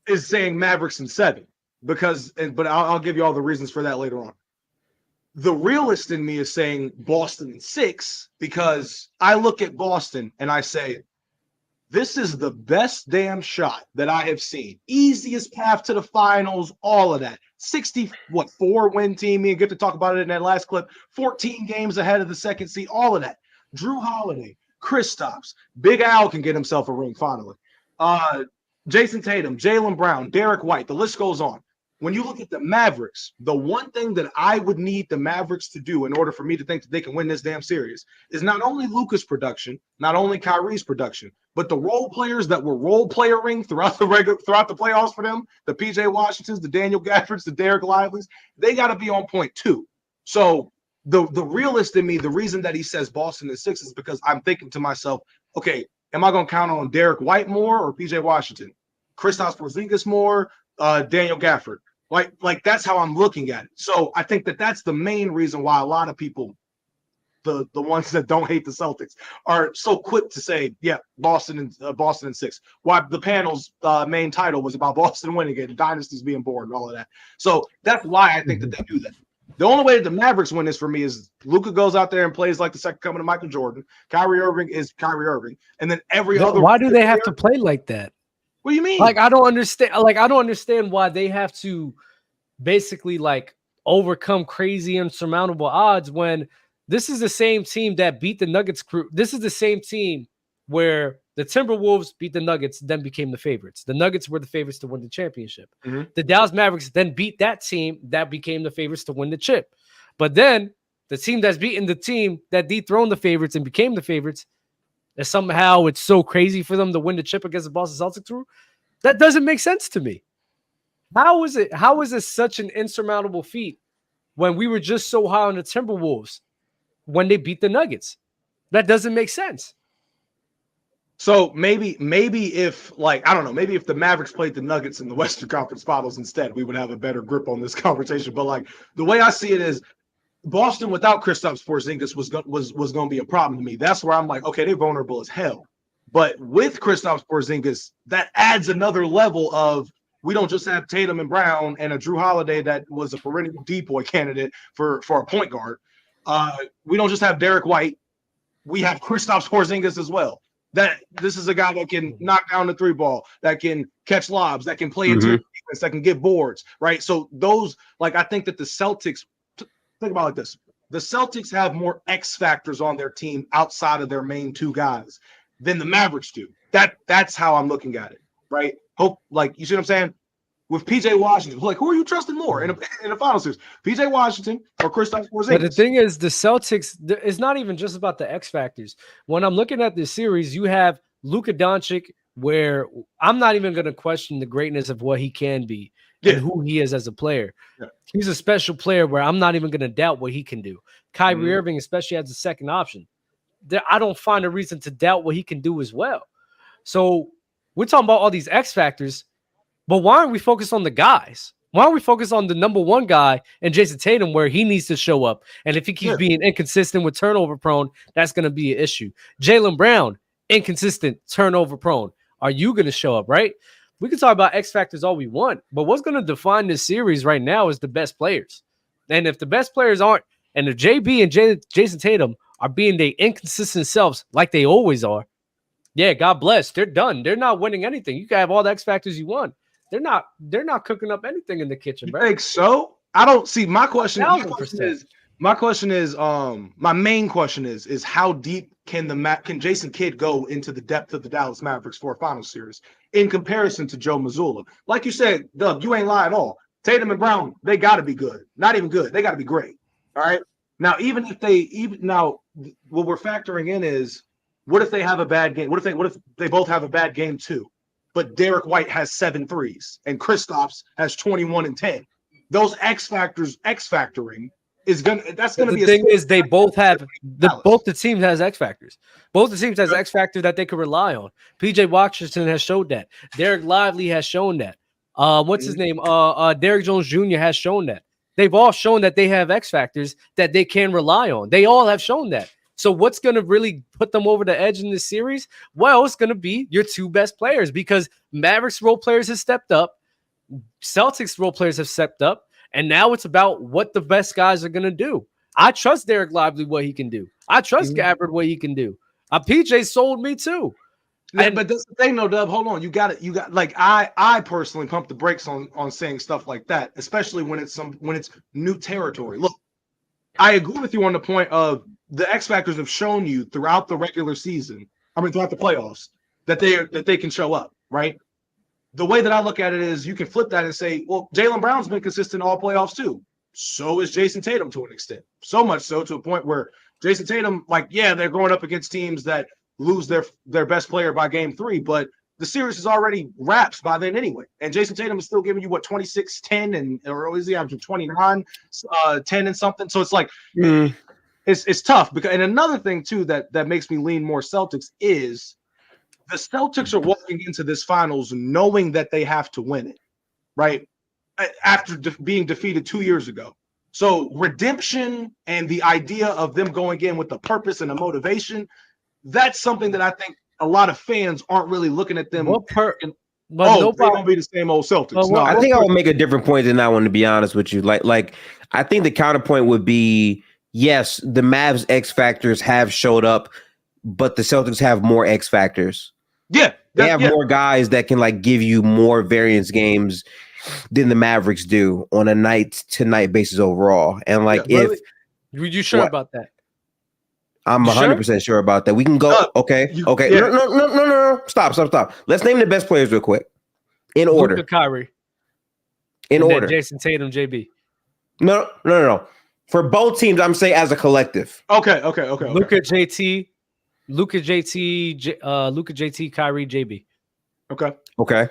is saying Mavericks in 7 but I'll give you all the reasons for that later on. The realist in me is saying Boston in 6 because I look at Boston and I say, this is the best damn shot that I have seen. Easiest path to the finals, all of that. 4 win team. Me and get to talk about it in that last clip. 14 games ahead of the second seed, all of that. Drew Holiday, Kristaps, Big Al can get himself a ring finally. Jason Tatum, Jaylen Brown, Derek White, the list goes on. When you look at the Mavericks, the one thing that I would need the Mavericks to do in order for me to think that they can win this damn series is not only Luka's production, not only Kyrie's production, but the role players that were role playering throughout the playoffs for them, the PJ Washingtons, the Daniel Gaffords, the Derek Lively's, they got to be on point too. So the realist in me, the reason that he says Boston is 6 is because I'm thinking to myself, okay, am I going to count on Derek White more or PJ Washington? Kristaps Porzingis more, Daniel Gafford? Like that's how I'm looking at it. So I think that that's the main reason why a lot of people, the ones that don't hate the Celtics, are so quick to say, yeah, Boston in 6. Why the panel's main title was about Boston winning it, dynasties being born, and all of that. So that's why I think that they do that. The only way that the Mavericks win this for me is Luka goes out there and plays like the second coming of Michael Jordan. Kyrie Irving is Kyrie Irving, and then every other. Why do they have to play like that? What do you mean? Like I don't understand. Like I don't understand why they have to basically like overcome crazy insurmountable odds when this is the same team that beat the Nuggets crew. This is the same team where the Timberwolves beat the Nuggets, then became the favorites. The Nuggets were the favorites to win the championship. Mm-hmm. The Dallas Mavericks then beat that team that became the favorites to win the chip. But then the team that's beaten the team that dethroned the favorites and became the favorites, and somehow it's so crazy for them to win the chip against the Boston Celtics crew. That doesn't make sense to me. How is it such an insurmountable feat when we were just so high on the Timberwolves when they beat the Nuggets? That doesn't make sense. So maybe if I don't know, maybe if the Mavericks played the Nuggets in the Western Conference Finals instead, we would have a better grip on this conversation. But the way I see it is Boston without Kristaps Porzingis was going to be a problem to me. That's where I'm like, okay, they're vulnerable as hell. But with Kristaps Porzingis, that adds another level of we don't just have Tatum and Brown and a Drew Holiday that was a perennial decoy candidate for a point guard. We don't just have Derek White. We have Kristaps Porzingis as well. That this is a guy that can knock down the 3 ball, that can catch lobs, that can play into defense, that can get boards, right? So those, I think that the Celtics, think about it like this. The Celtics have more X factors on their team outside of their main 2 guys than the Mavericks do. That's how I'm looking at it, right? Hope, you see what I'm saying? With PJ Washington, who are you trusting more in a final series? PJ Washington or Kristaps Porzingis? But the thing is, the Celtics, it's not even just about the X factors. When I'm looking at this series, you have Luka Doncic, where I'm not even going to question the greatness of what he can be and who he is as a player. Yeah. He's a special player where I'm not even going to doubt what he can do. Kyrie Irving, especially as a second option, I don't find a reason to doubt what he can do as well. So we're talking about all these X factors. But why aren't we focused on the guys? Why aren't we focused on the number 1 guy and Jason Tatum where he needs to show up? And if he keeps being inconsistent with turnover prone, that's going to be an issue. Jaylen Brown, inconsistent, turnover prone. Are you going to show up, right? We can talk about X factors all we want, but what's going to define this series right now is the best players. And if the best players aren't, and if JB and Jason Tatum are being their inconsistent selves like they always are, yeah, God bless. They're done. They're not winning anything. You can have all the X factors you want. They're not cooking up anything in the kitchen, bro. You think so? I don't see. My main question is how deep can Jason Kidd go into the depth of the Dallas Mavericks for a final series? in comparison to Joe Mazzulla. Like you said, Doug, you ain't lie at all. Tatum and Brown, they got to be good. Not even good. They got to be great. All right. Now, what we're factoring in is, what if they have a bad game? What if they both have a bad game too? But Derek White has 7 threes and Kristaps has 21 and 10. Those X factoring is gonna. That's gonna be. The thing is, they both have both the teams has X factors. Both the teams has X factor that they could rely on. PJ Washington has showed that. Derek Lively has shown that. What's his name? Derek Jones Jr. has shown that. They've all shown that they have X factors that they can rely on. They all have shown that. So what's going to really put them over the edge in this series? Well, it's going to be your 2 best players, because Mavericks role players have stepped up, Celtics role players have stepped up, and now it's about what the best guys are going to do. I trust Derek Lively what he can do. I trust Gabbard what he can do. PJ sold me too. But that's the thing, though, Dub. Hold on, you got like I personally pump the brakes on saying stuff like that, especially when it's new territory. Look, I agree with you on the point of the X factors have shown you throughout the regular season. Throughout the playoffs that they can show up, right? The way that I look at it is, you can flip that and say, well, Jaylen Brown's been consistent all playoffs too. So is Jason Tatum to an extent. So much so to a point where Jason Tatum, they're going up against teams that lose their best player by game 3, but the series is already wraps by then anyway. And Jason Tatum is still giving you 26, 10, or is he averaging 29, 10 and something? So it's it's tough. And another thing too that makes me lean more Celtics is the Celtics are walking into this finals knowing that they have to win it, right? After being defeated 2 years ago. So redemption and the idea of them going in with a purpose and a motivation, that's something that I think a lot of fans aren't really looking at them. They won't be the same old Celtics. I think I will make a different point than that one, to be honest with you. Like I think the counterpoint would be, yes, the Mavs X factors have showed up, but the Celtics have more X factors. Yeah, they have more guys that can give you more variance games than the Mavericks do on a night-to-night basis overall. And if you sure about that? I'm 100% sure about that. We can go. Okay. No. Stop. Let's name the best players real quick, in order. Luka, Kyrie. In order. Jason Tatum, JB. No. For both teams, I'm saying as a collective. Okay. Luka, JT, Kyrie, JB. Okay.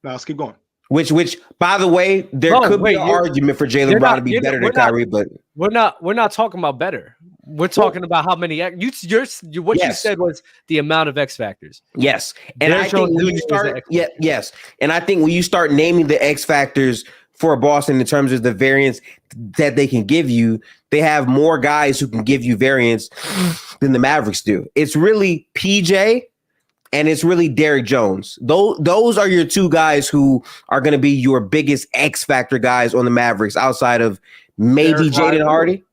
Now let's keep going. Which, by the way, there could be an argument for Jaylen Brown to be better than Kyrie, but we're not talking about better. We're talking about how many. You said was the amount of X factors. Yes, and I think when you start, and I think when you start naming the X factors for Boston in terms of the variance that they can give you, they have more guys who can give you variance than the Mavericks do. It's really PJ. And it's really Derek Jones. Those are your 2 guys who are going to be your biggest X factor guys on the Mavericks, outside of maybe Jaden Hardy.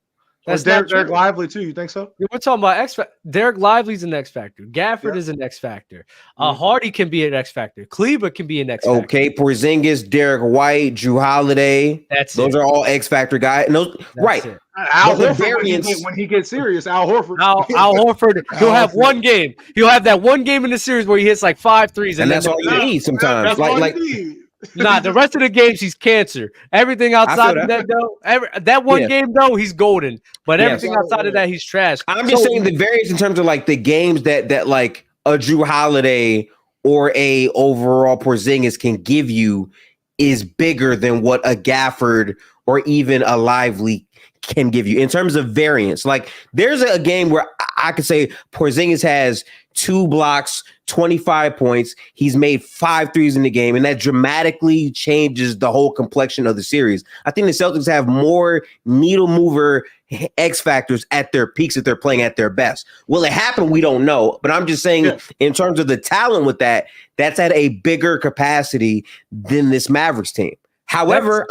That's Derek Lively too. You think so? We're talking about X factor. Derek Lively's an X factor. Gafford is an X factor. Hardy can be an X factor. Kleber can be an X factor. Okay, Porzingis, Derek White, Drew Holiday. Those are all X factor guys. Right. Al Horford, when he gets serious, Al Horford. Al Horford, he'll have one game. He'll have that one game in the series where he hits 5 threes, and that's all you need sometimes. The rest of the games he's cancer. Everything outside of that though, that one game though, he's golden. But everything outside of that, he's trash. I'm just saying the variance in terms of the games that a Drew Holiday or a overall Porzingis can give you is bigger than what a Gafford or even a Lively can give you in terms of variance. There's a game where I could say Porzingis has 2 blocks, 25 points. He's made 5 threes in the game, and that dramatically changes the whole complexion of the series. I think the Celtics have more needle mover X factors at their peaks if they're playing at their best. Will it happen? We don't know. But I'm just saying, in terms of the talent with that's at a bigger capacity than this Mavericks team. However,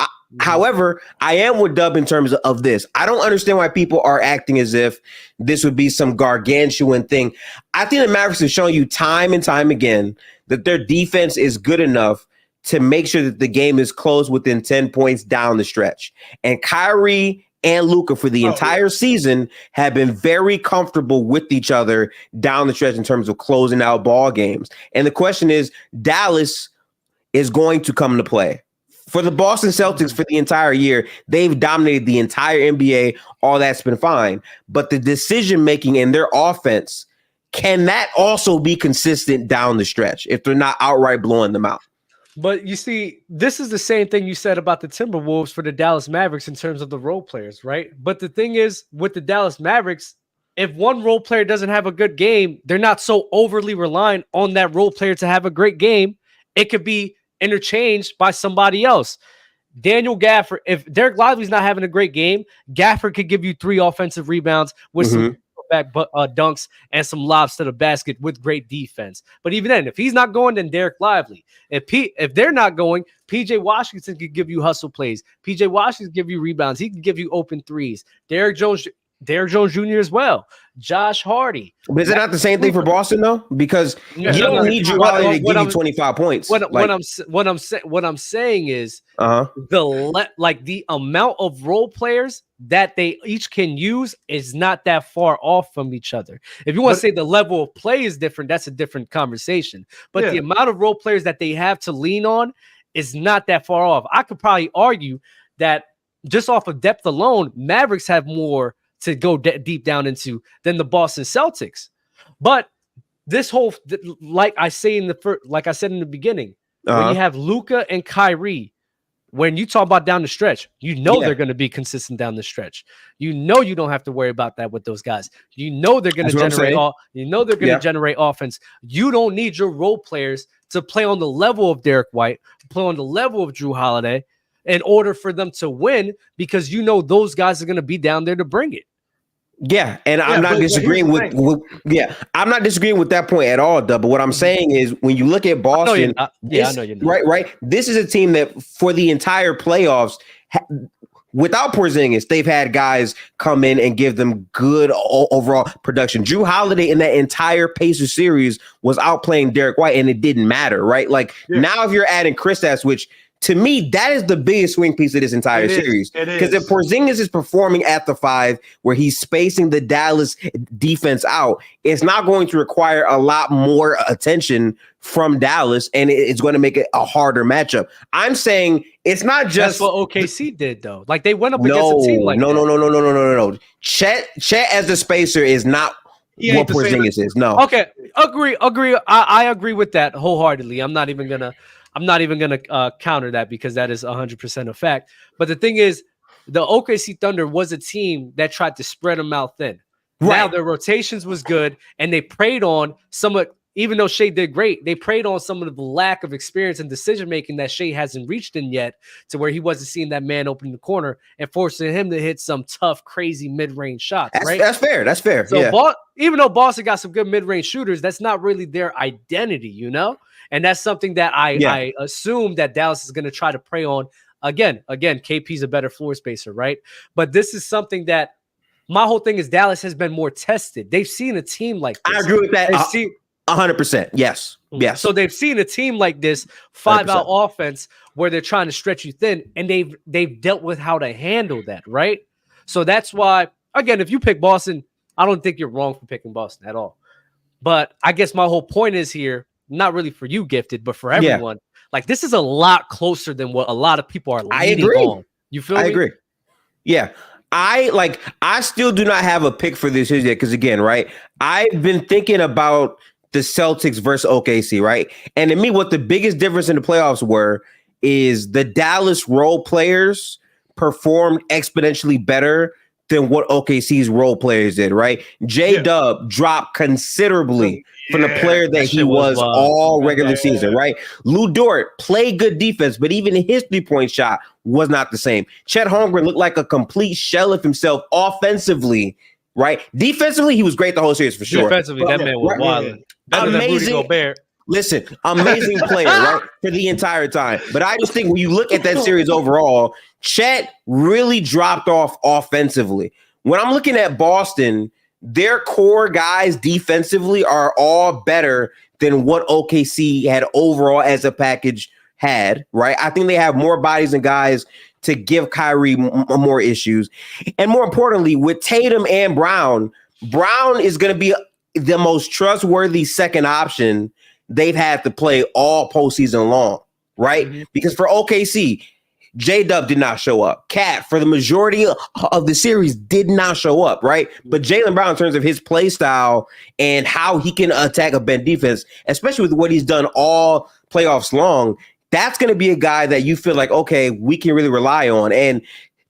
I am with Dub in terms of this. I don't understand why people are acting as if this would be some gargantuan thing. I think the Mavericks have shown you time and time again that their defense is good enough to make sure that the game is close within 10 points down the stretch. And Kyrie and Luka for the entire season have been very comfortable with each other down the stretch in terms of closing out ball games. And the question is, Dallas is going to come to play. For the Boston Celtics for the entire year, they've dominated the entire NBA. All that's been fine. But the decision-making in their offense, can that also be consistent down the stretch if they're not outright blowing them out? But you see, this is the same thing you said about the Timberwolves for the Dallas Mavericks in terms of the role players, right? But the thing is, with the Dallas Mavericks, if one role player doesn't have a good game, they're not so overly reliant on that role player to have a great game. It could be interchanged by somebody else. Daniel Gafford, if Derek Lively's not having a great game, Gafford could give you 3 offensive rebounds with some back dunks and some lobs to the basket with great defense. But even then, if he's not going, then Derek Lively. If they're not going, PJ Washington could give you hustle plays. PJ Washington give you rebounds. He can give you open threes. Derek Jones Jr. as well. Josh Hardy. But is it not the same thing for Boston though? Because you don't need Drew Holiday to give you 25 points. What I'm saying is the amount of role players that they each can use is not that far off from each other. If you want to say the level of play is different, that's a different conversation. But the amount of role players that they have to lean on is not that far off. I could probably argue that just off of depth alone, Mavericks have more to go deep down into than the Boston Celtics. But this whole, like I said in the beginning, when you have Luka and Kyrie, when you talk about down the stretch, they're going to be consistent down the stretch. You don't have to worry about that with those guys. They're going to generate offense. You don't need your role players to play on the level of Derek White, play on the level of Drew Holiday, in order for them to win, because those guys are going to be down there to bring it. Yeah, and I'm not disagreeing I'm not disagreeing with that point at all, Dub. But what I'm saying is, when you look at Boston, I know you're not. Right. This is a team that for the entire playoffs, without Porzingis, they've had guys come in and give them good overall production. Drew Holiday in that entire Pacers series was outplaying Derek White, and it didn't matter, right? Now if you're adding Kristaps, which to me, that is the biggest swing piece of this entire series. Because if Porzingis is performing at the 5, where he's spacing the Dallas defense out, it's not going to require a lot more attention from Dallas, and it's going to make it a harder matchup. I'm saying it's not just that's what OKC did, though. Like, they went up against a team like no. Chet as the spacer is not what Porzingis is. No. Okay, agree. I agree with that wholeheartedly. I'm not even gonna counter that, because that is 100% a fact. But the thing is, the OKC Thunder was a team that tried to spread them out thin. Right. Now their rotations was good, and they preyed on even though Shea did great, they preyed on some of the lack of experience and decision making that Shea hasn't reached in yet, to where he wasn't seeing that man open the corner and forcing him to hit some tough, crazy mid-range shots. That's fair. So even though Boston got some good mid-range shooters, that's not really their identity, And that's something that I assume that Dallas is going to try to prey on. Again, KP's a better floor spacer, right? But this is something that my whole thing is, Dallas has been more tested. They've seen a team like this. I agree with that. 100%. Yes. So they've seen a team like this 5-out offense where they're trying to stretch you thin, and they've dealt with how to handle that, right? So that's why, again, if you pick Boston, I don't think you're wrong for picking Boston at all. But I guess my whole point is here, not really for you, Gifted, but for everyone. Like, this is a lot closer than what a lot of people are leaning on. You feel me? I agree. Yeah. I still do not have a pick for this yet, because again, right, I've been thinking about the Celtics versus OKC, right? And to me, what the biggest difference in the playoffs is the Dallas role players performed exponentially better than what OKC's role players did, right? J-Dub dropped considerably from the player that he was all regular season, right? Lou Dort played good defense, but even his 3-point shot was not the same. Chet Holmgren looked like a complete shell of himself offensively, right? Defensively, he was great the whole series for sure. Defensively, that man was wild. Amazing. Listen, amazing player, right? For the entire time. But I just think when you look at that series overall, Chet really dropped off offensively. When I'm looking at Boston, their core guys defensively are all better than what OKC had overall as a package had, right? I think they have more bodies and guys to give Kyrie more issues. And more importantly, with Tatum and Brown is going to be the most trustworthy second option they've had to play all postseason long, right? Mm-hmm. Because for OKC, J-Dub did not show up. Cat, for the majority of the series, did not show up, right? But Jaylen Brown, in terms of his play style and how he can attack a bent defense, especially with what he's done all playoffs long, that's going to be a guy that you feel like, okay, we can really rely on. And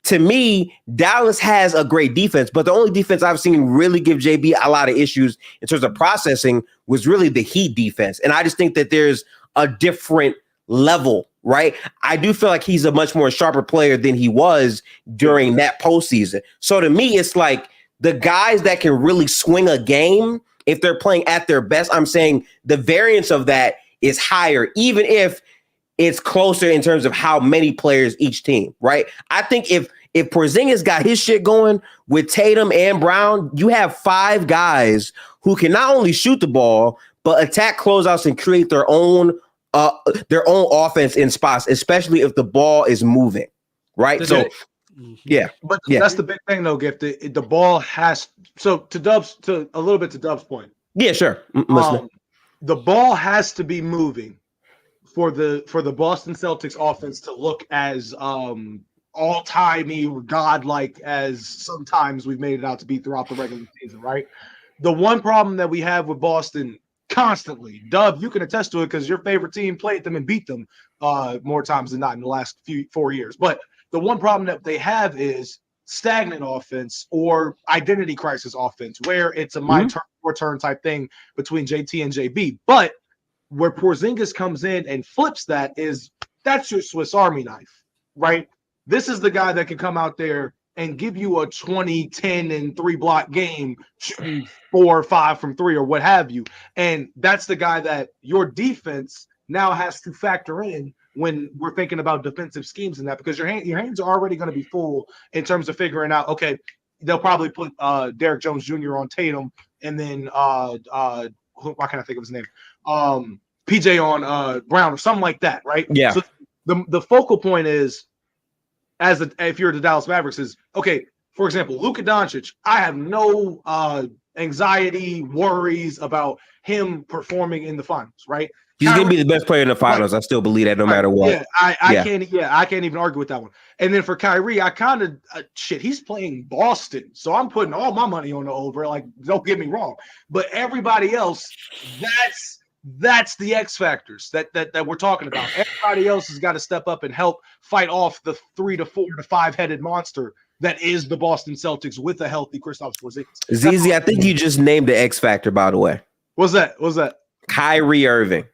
to me, Dallas has a great defense, but the only defense I've seen really give JB a lot of issues in terms of processing was really the Heat defense. And I just think that there's a different level, right? I do feel like he's a much more sharper player than he was during that postseason. So to me, it's like the guys that can really swing a game, if they're playing at their best, I'm saying the variance of that is higher, even if it's closer in terms of how many players each team, right? I think if Porzingis got his shit going with Tatum and Brown, you have 5 guys who can not only shoot the ball, but attack closeouts and create their own offense in spots, especially if the ball is moving, right? But that's the big thing, though, Gift. The ball has to a little bit to Dub's point. Yeah, sure. The ball has to be moving for the Boston Celtics offense to look as all-timey or godlike as sometimes we've made it out to be throughout the regular season, right? The one problem that we have with Boston constantly, Dub, you can attest to it because your favorite team played them and beat them more times than not in the last 4 years. But the one problem that they have is stagnant offense or identity crisis offense, where it's a my turn, your turn type thing between JT and JB. But where Porzingis comes in and flips that's your Swiss Army knife, right? This is the guy that can come out there and give you a 20, 10, and 3 block game, shooting 4 or 5 from 3 or what have you. And that's the guy that your defense now has to factor in when we're thinking about defensive schemes and that, because your hands are already going to be full in terms of figuring out, okay, they'll probably put Derek Jones Jr. on Tatum, and then why can't I think of his name? PJ on Brown or something like that, right? Yeah. So the focal point is, if you're the Dallas Mavericks, is okay. For example, Luka Doncic, I have no anxiety, worries about him performing in the finals, right? He's going to be the best player in the finals. I still believe that no matter what. Yeah, I can't even argue with that one. And then for Kyrie, I kind of he's playing Boston, so I'm putting all my money on the over. Like, don't get me wrong, but everybody else, that's the X factors that we're talking about. Everybody else has got to step up and help fight off the 3 to 4 to 5-headed monster that is the Boston Celtics with a healthy Kristaps Porzingis. ZZ, I think you just named the X factor, by the way. What's that? Kyrie Irving.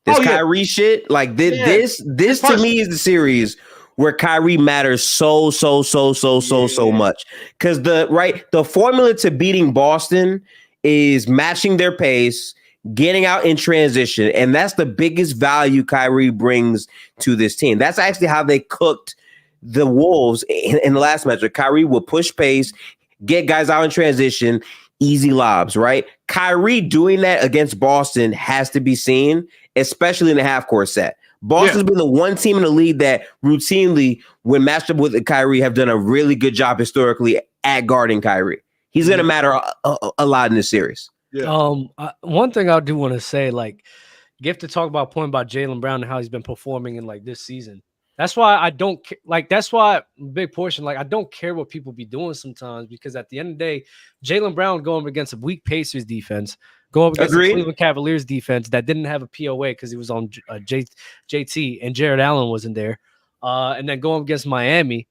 This Kyrie shit, like this to me is the series where Kyrie matters so much. Because the formula to beating Boston is matching their pace, getting out in transition, and that's the biggest value Kyrie brings to this team. That's actually how they cooked the Wolves in the last match. Kyrie would push pace, get guys out in transition, easy lobs, right? Kyrie doing that against Boston has to be seen, especially in the half-court set. Boston's been the one team in the league that routinely, when matched up with Kyrie, have done a really good job historically at guarding Kyrie. He's going to matter a lot in this series. Yeah. One thing I do want to say, like, you have to talk about Jaylen Brown and how he's been performing in like this season. That's why I don't like. That's why big portion. Like, I don't care what people be doing sometimes, because at the end of the day, Jaylen Brown going up against a weak Pacers defense, going up against the Cleveland Cavaliers defense that didn't have a POA because he was on JT and Jared Allen wasn't there, and then going up against Miami.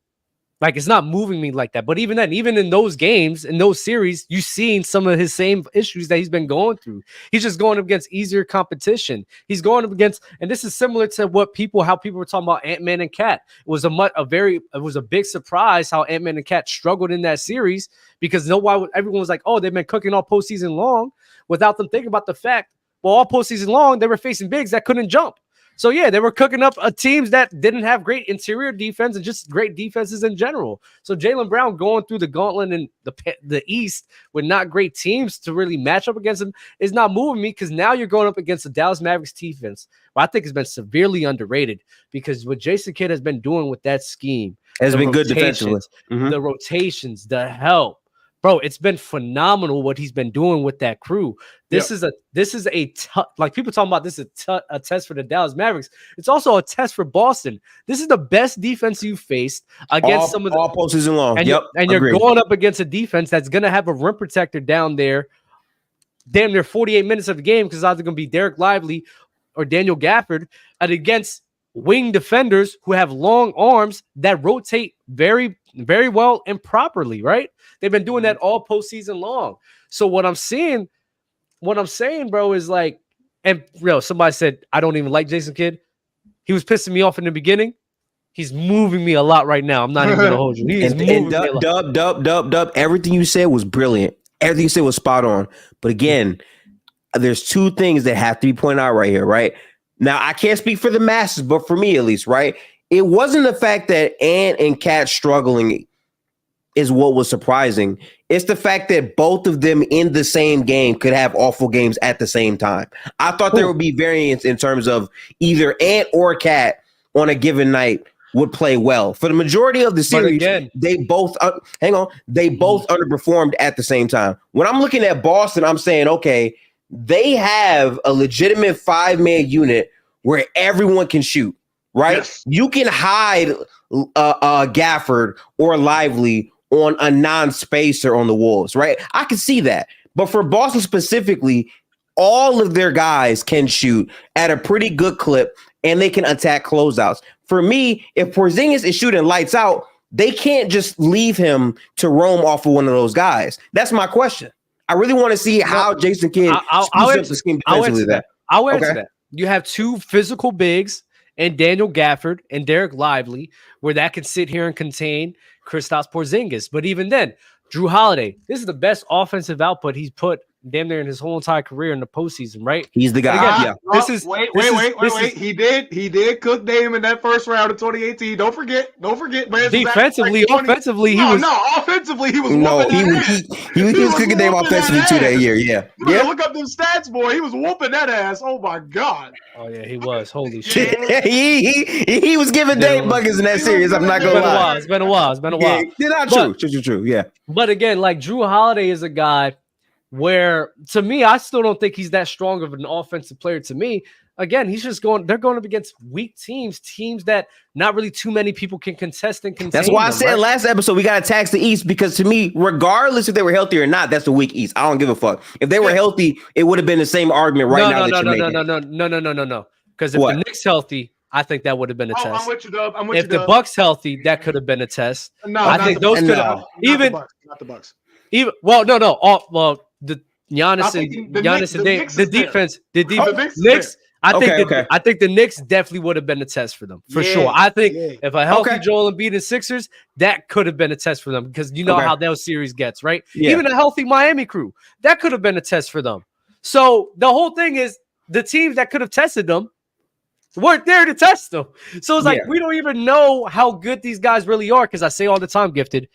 Like, it's not moving me like that. But even then, even in those games, in those series, you've seen some of his same issues that he's been going through. He's just going up against easier competition. He's going up against, and this is similar to how people were talking about Ant-Man and Cat. It was a big surprise how Ant-Man and Cat struggled in that series, because everyone was like, oh, they've been cooking all postseason long, without them thinking about the fact, well, all postseason long, they were facing bigs that couldn't jump. So, yeah, they were cooking up teams that didn't have great interior defense and just great defenses in general. So Jaylen Brown going through the gauntlet in the East with not great teams to really match up against him is not moving me, because now you're going up against the Dallas Mavericks defense, what I think has been severely underrated, because what Jason Kidd has been doing with that scheme, Has been good defensively. The rotations, the help. Bro, it's been phenomenal what he's been doing with that crew. This is a like people talking about this is a test for the Dallas Mavericks. It's also a test for Boston. This is the best defense you faced against some of the all postseason long. And, and you're going up against a defense that's gonna have a rim protector down there, damn near 48 minutes of the game, because it's either gonna be Derek Lively or Daniel Gafford, and against wing defenders who have long arms that rotate very, very well and properly, right? They've been doing that all postseason long. So what I'm saying, bro, is like, and somebody said, I don't even like Jason Kidd. He was pissing me off in the beginning. He's moving me a lot right now. I'm not even gonna hold you. He's moving me a lot. Dub. Everything you said was brilliant. Everything you said was spot on. But again, there's two things that have to be pointed out right here, right? Now, I can't speak for the masses, but for me at least, right? It wasn't the fact that Ant and Cat struggling is what was surprising. It's the fact that both of them in the same game could have awful games at the same time. I thought there would be variance in terms of either Ant or Cat on a given night would play well. For the majority of the series, they both underperformed at the same time. When I'm looking at Boston, I'm saying, okay, they have a legitimate 5-man unit where everyone can shoot, right? Yes. You can hide Gafford or Lively on a non-spacer on the Wolves, right? I can see that. But for Boston specifically, all of their guys can shoot at a pretty good clip and they can attack closeouts. For me, if Porzingis is shooting lights out, they can't just leave him to roam off of one of those guys. That's my question. I really want to see how Jason Kidd I'll answer that. You have two physical bigs and Daniel Gafford and Derek Lively where that can sit here and contain Kristaps Porzingis. But even then, Drew Holiday, this is the best offensive output he's put damn near in his whole entire career in the postseason, right? He's the guy. Wait. He did cook Dame in that first round of 2018. Don't forget. Defensively, offensively, he was cooking Dame offensively too that year. Yeah. Look up them stats, boy. He was whooping that ass. Oh my god. Oh yeah, he was. Holy shit. he was giving Dame buckets in that series. I'm not gonna lie. It's been a while. True. Yeah. But again, like Drew Holiday is a guy where, to me, I still don't think he's that strong of an offensive player. To me, again, they're going up against weak teams that not really too many people can contest and contain. That's why I said last episode we got to tax the East, because to me, regardless if they were healthy or not, that's the weak East. I don't give a fuck. If they were healthy, it would have been the same argument now. No. Because if the Knicks healthy, I think that would have been a test. I'm with you, Dub. If the Bucks healthy, that could have been a test. No, I think those could have not the Bucks. The Giannis and the defense. Knicks. I think the Knicks definitely would have been a test for them for sure. I think if a healthy Joel Embiid and Sixers, that could have been a test for them, because you know how those series gets, right? Yeah. Even a healthy Miami crew, that could have been a test for them. So the whole thing is the teams that could have tested them weren't there to test them. So it's like we don't even know how good these guys really are, because I say all the time, Gifted,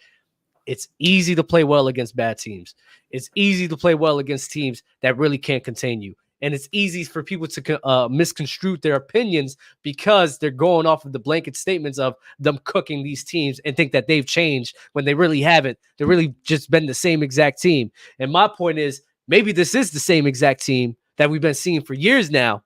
it's easy to play well against bad teams. It's easy to play well against teams that really can't contain you. And it's easy for people to misconstrue their opinions because they're going off of the blanket statements of them cooking these teams and think that they've changed when they really haven't. They've really just been the same exact team. And my point is, maybe this is the same exact team that we've been seeing for years now.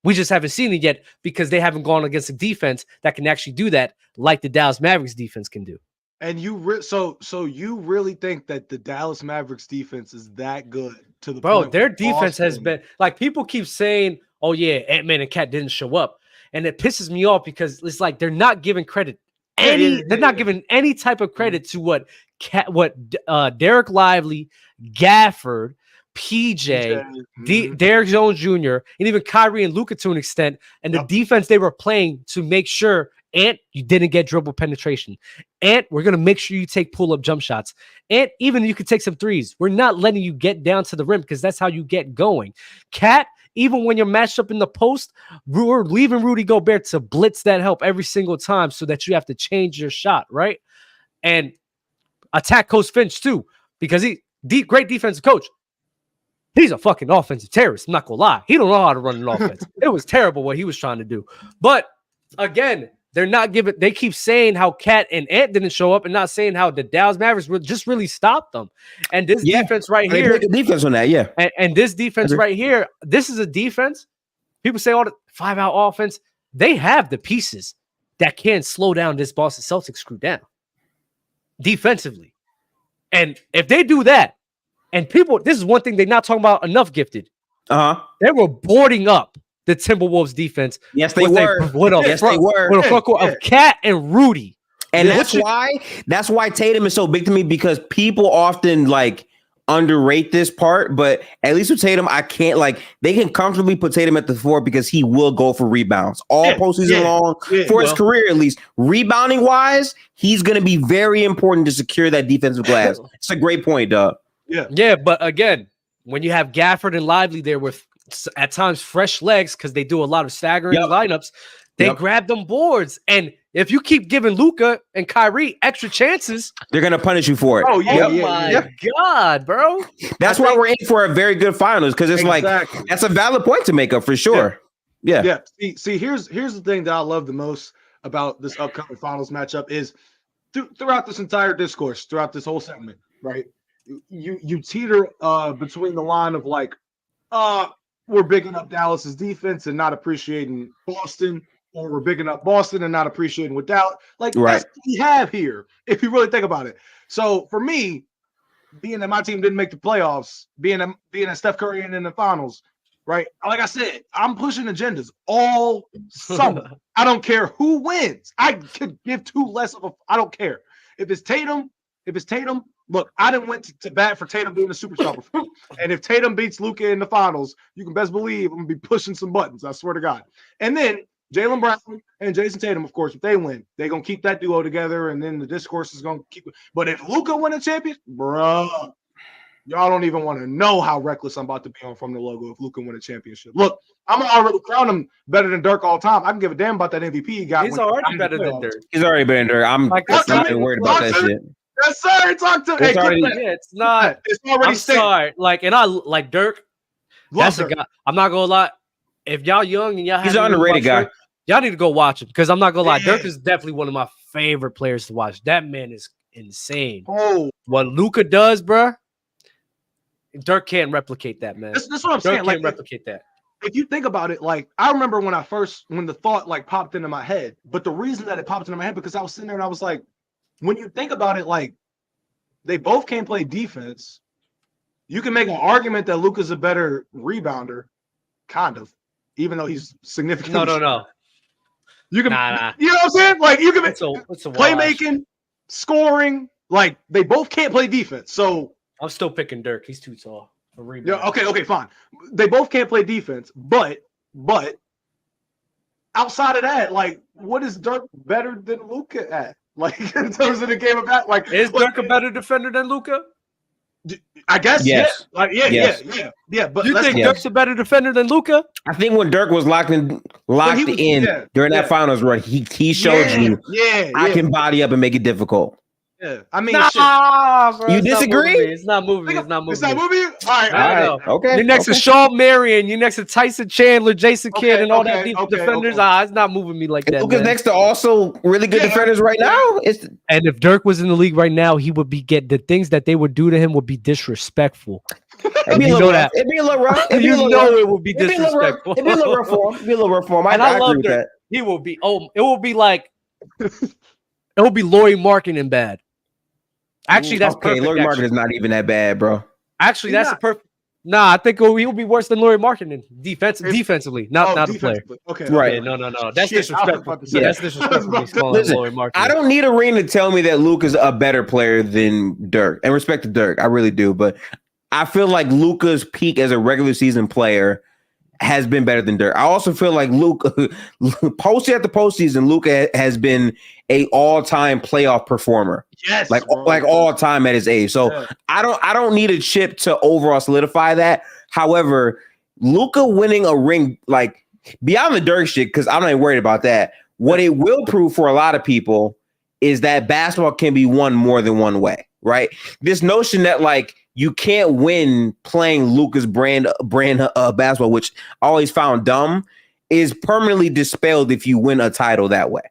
We just haven't seen it yet because they haven't gone against a defense that can actually do that, like the Dallas Mavericks defense can do. And so you really think that the Dallas Mavericks defense is that good to the point? Their defense has been, like, people keep saying, "Oh yeah, Ant-Man and Cat didn't show up," and it pisses me off because it's like they're not giving credit. They're not giving any type of credit to what Derek Lively, Gafford, PJ, Derrick Jones Jr., and even Kyrie and Luka to an extent, and the defense they were playing to make sure, Ant, you didn't get dribble penetration. Ant, we're going to make sure you take pull-up jump shots. Ant, even you could take some threes. We're not letting you get down to the rim because that's how you get going. Cat, even when you're matched up in the post, we're leaving Rudy Gobert to blitz that help every single time so that you have to change your shot, right? And attack Coach Finch too, because great defensive coach. He's a fucking offensive terrorist. I'm not going to lie. He don't know how to run an offense. It was terrible what he was trying to do. But again, they're not giving. They keep saying how Cat and Ant didn't show up, and not saying how the Dallas Mavericks just really stopped them. And this defense right here, defense on that, yeah. And this defense right here, this is a defense. People say all the 5-out offense. They have the pieces that can slow down this Boston Celtics crew down defensively. And if they do that, and people, this is one thing they're not talking about enough, Gifted. They were boarding up the Timberwolves defense. Yes, they were. With a front court of Cat and Rudy. And that's why Tatum is so big to me, because people often like underrate this part, but at least with Tatum, I can't they can comfortably put Tatum at the 4 because he will go for rebounds all postseason long for his career, at least. Rebounding wise, he's going to be very important to secure that defensive glass. It's a great point, Doug. Yeah, but again, when you have Gafford and Lively there with at times fresh legs, because they do a lot of staggering lineups, they grab them boards. And if you keep giving Luka and Kyrie extra chances, they're going to punish you for it. Oh, my God, bro. That's why we're in for a very good finals, because it's that's a valid point to make up for sure. Yeah. See, here's the thing that I love the most about this upcoming finals matchup is throughout this entire discourse, throughout this whole segment, right? You teeter between the line of we're bigging up Dallas's defense and not appreciating Boston, or we're bigging up Boston and not appreciating what Dallas. That's what we have here, if you really think about it. So for me, being that my team didn't make the playoffs, being that Steph Curry ain't in the finals, right? Like I said, I'm pushing agendas all summer. I don't care who wins. I could give two less of a. I don't care if it's Tatum. Look, I didn't went to bat for Tatum being a superstar before. And if Tatum beats Luka in the finals, you can best believe I'm going to be pushing some buttons. I swear to God. And then Jaylen Brown and Jason Tatum, of course, if they win, they're going to keep that duo together, and then the discourse is going to keep it. But if Luka win a champion, bro, y'all don't even want to know how reckless I'm about to be on From the Logo if Luka win a championship. Look, I'm already crown him better than Dirk all time. I can give a damn about that MVP he got. He's already better than Dirk. He's already better than Dirk. I'm not even worried about that shit. Yes, sir. Talk to me. It's not. It's already sorry. And I like Dirk. That's a guy. I'm not gonna lie. If y'all young and y'all, he's an underrated guy. Y'all need to go watch him, because I'm not gonna lie. Dirk is definitely one of my favorite players to watch. That man is insane. Oh, what Luka does, bro. Dirk can't replicate that, man. That's what I'm saying. Can't replicate that. If you think about it, I remember when the thought popped into my head. But the reason that it popped into my head, because I was sitting there and I was like, when you think about it, they both can't play defense. You can make an argument that Luka's a better rebounder, kind of, even though he's significantly. No. You can, you know what I'm saying? You can make playmaking, scoring. They both can't play defense. So I'm still picking Dirk. He's too tall for rebound. Yeah. Okay. Fine. They both can't play defense, but outside of that, what is Dirk better than Luka at? In terms of the game of that, is Dirk a better defender than Luka? I guess yes. Yeah. But you think Dirk's a better defender than Luka? I think when Dirk was locked in during that finals run, he showed you, I can body up and make it difficult. Yeah, I mean, bro, you disagree? It's not moving. It's not moving. All right. Okay. You're next to Sean Marion. You're next to Tyson Chandler, Jason Kidd, and all that deep defenders. It's not moving me like that. Luka's next to also really good defenders right now. And if Dirk was in the league right now, he would be the things that they would do to him would be disrespectful. It'd be a little rough. It'd be a little rough. It would be disrespectful. It'd be a little rough for him. It'd be a little rough for him. I agree with that. He will be. It will be like. It will be Lauri Markkanen bad. Actually, that's perfect. Lauri Markkanen is not even that bad, bro. Actually, that's a perfect. Nah, I think he'll be worse than Lauri Markkanen defensively, not the player. Okay, right? No. That's disrespectful. That's disrespectful. Listen, I don't need a ring to tell me that Luka's a better player than Dirk. And respect to Dirk, I really do. But I feel like Luka's peak as a regular season player has been better than Dirk. I also feel like Luka, postseason after postseason, Luka has been a all-time playoff performer. Yes, like all time at his age. So I don't need a chip to overall solidify that. However, Luka winning a ring, beyond the Dirk shit, because I'm not even worried about that. What it will prove for a lot of people is that basketball can be won more than one way, right? This notion that you can't win playing Luka's brand basketball, which I always found dumb, is permanently dispelled if you win a title that way.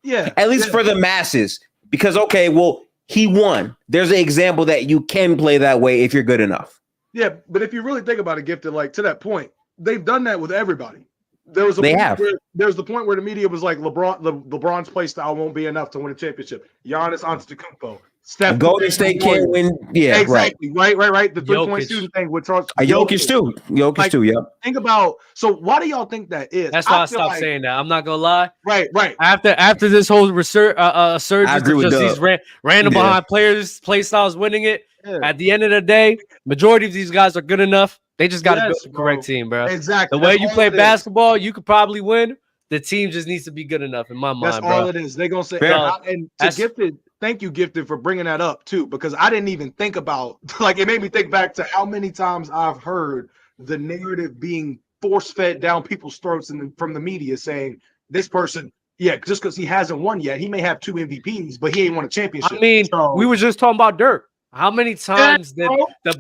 Yeah. At least for the masses. Because, okay, well, he won. There's an example that you can play that way if you're good enough. Yeah, but if you really think about it, Gifted, like to that point, they've done that with everybody. There's the point where the media was like LeBron's play style won't be enough to win a championship. Giannis Antetokounmpo, Steph, Golden State can't win. Yeah, exactly. Right. The 3-point shooting thing with Charles. Jokic too. Yeah. Think about. So why do y'all think that is? That's why I stopped saying that. I'm not gonna lie. Right. After this whole surge of just these random behind players, play styles winning it. Yeah. At the end of the day, majority of these guys are good enough. They just got to build the correct team, bro. Exactly. The way you play basketball, you could probably win. The team just needs to be good enough in my mind, That's bro. all it is. They're going to say, and to Gifted, thank you, Gifted, for bringing that up, too, because I didn't even think about, like, it made me think back to how many times I've heard the narrative being force-fed down people's throats from the media saying, this person, just because he hasn't won yet, he may have 2 MVPs, but he ain't won a championship. I mean, we were just talking about Dirk. How many times did the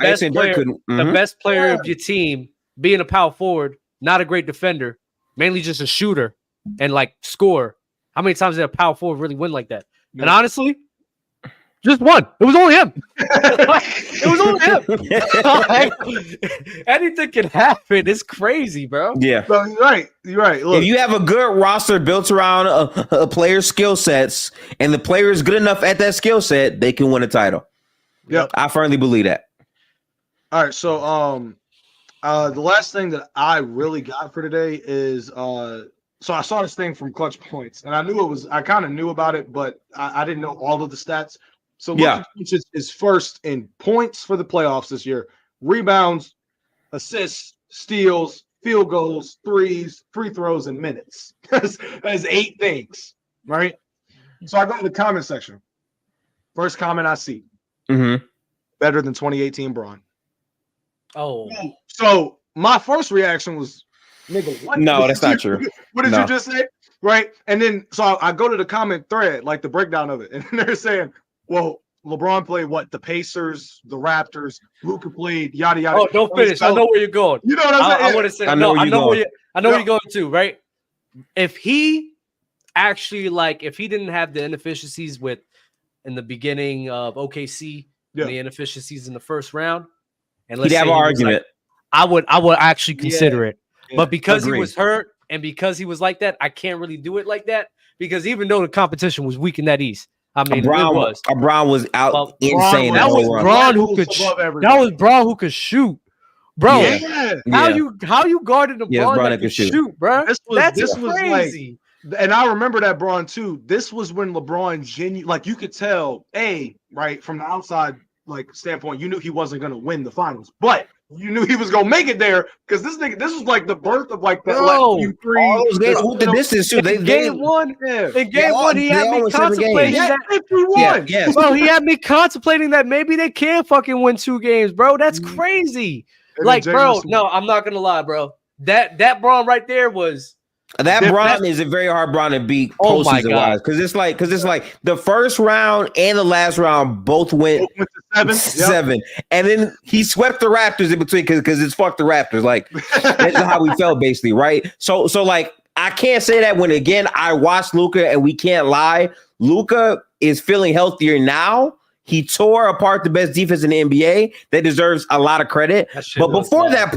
best player of your team, being a power forward, not a great defender, mainly just a shooter and like score? How many times did a power forward really win like that? Yeah. And honestly, just one. It was only him. Anything can happen. It's crazy, bro. Yeah. So you're right. Look, if you have a good roster built around a player's skill sets and the player is good enough at that skill set, they can win a title. Yeah, I firmly believe that. All right, so the last thing that I really got for today is so I saw this thing from Clutch Points, and I kind of knew about it, but I didn't know all of the stats. So Luka is first in points for the playoffs this year, rebounds, assists, steals, field goals, threes, free throws, and minutes. That's 8 things, right? So I go to the comment section. First comment I see. Mm-hmm. Better than 2018 Braun. Oh. So my first reaction was, nigga, what? No, that's not true. What did you just say? Right? And then so I go to the comment thread, like the breakdown of it, and they're saying, well, LeBron played what? The Pacers, the Raptors, Luka played, yada yada. Oh, don't finish. I know where you're going. You know what I'm saying? I want to say I know where you're going to, right? If he actually if he didn't have the inefficiencies in the beginning of OKC, and the inefficiencies in the first round, and let's say have an argument. I would actually consider it. Yeah. But because he was hurt and because he was like that, I can't really do it like that. Because even though the competition was weak in that East, I mean, Brown was out insane. That was Braun who could. That was Braun who could shoot, bro. Yeah. How you guarded the Braun that could shoot, bro? That's crazy. And I remember that Braun too. This was when LeBron you could tell, right from the outside standpoint, you knew he wasn't going to win the finals, but you knew he was going to make it there because this was like the birth of that. All those games, the distance too. In game one, he had me contemplating that. 51. Yeah. Bro, he had me contemplating that maybe they can fucking win 2 games, bro. That's crazy. Bro, no, I'm not gonna lie, bro. That Braun right there was. That Braun is a very hard Braun to beat postseason wise because it's like the first round and the last round both went to 7, and then he swept the Raptors in between because it's fuck the Raptors. That's how we felt basically, right? So I can't say that when again I watched Luka and we can't lie. Luka is feeling healthier now. He tore apart the best defense in the NBA. That deserves a lot of credit. But before that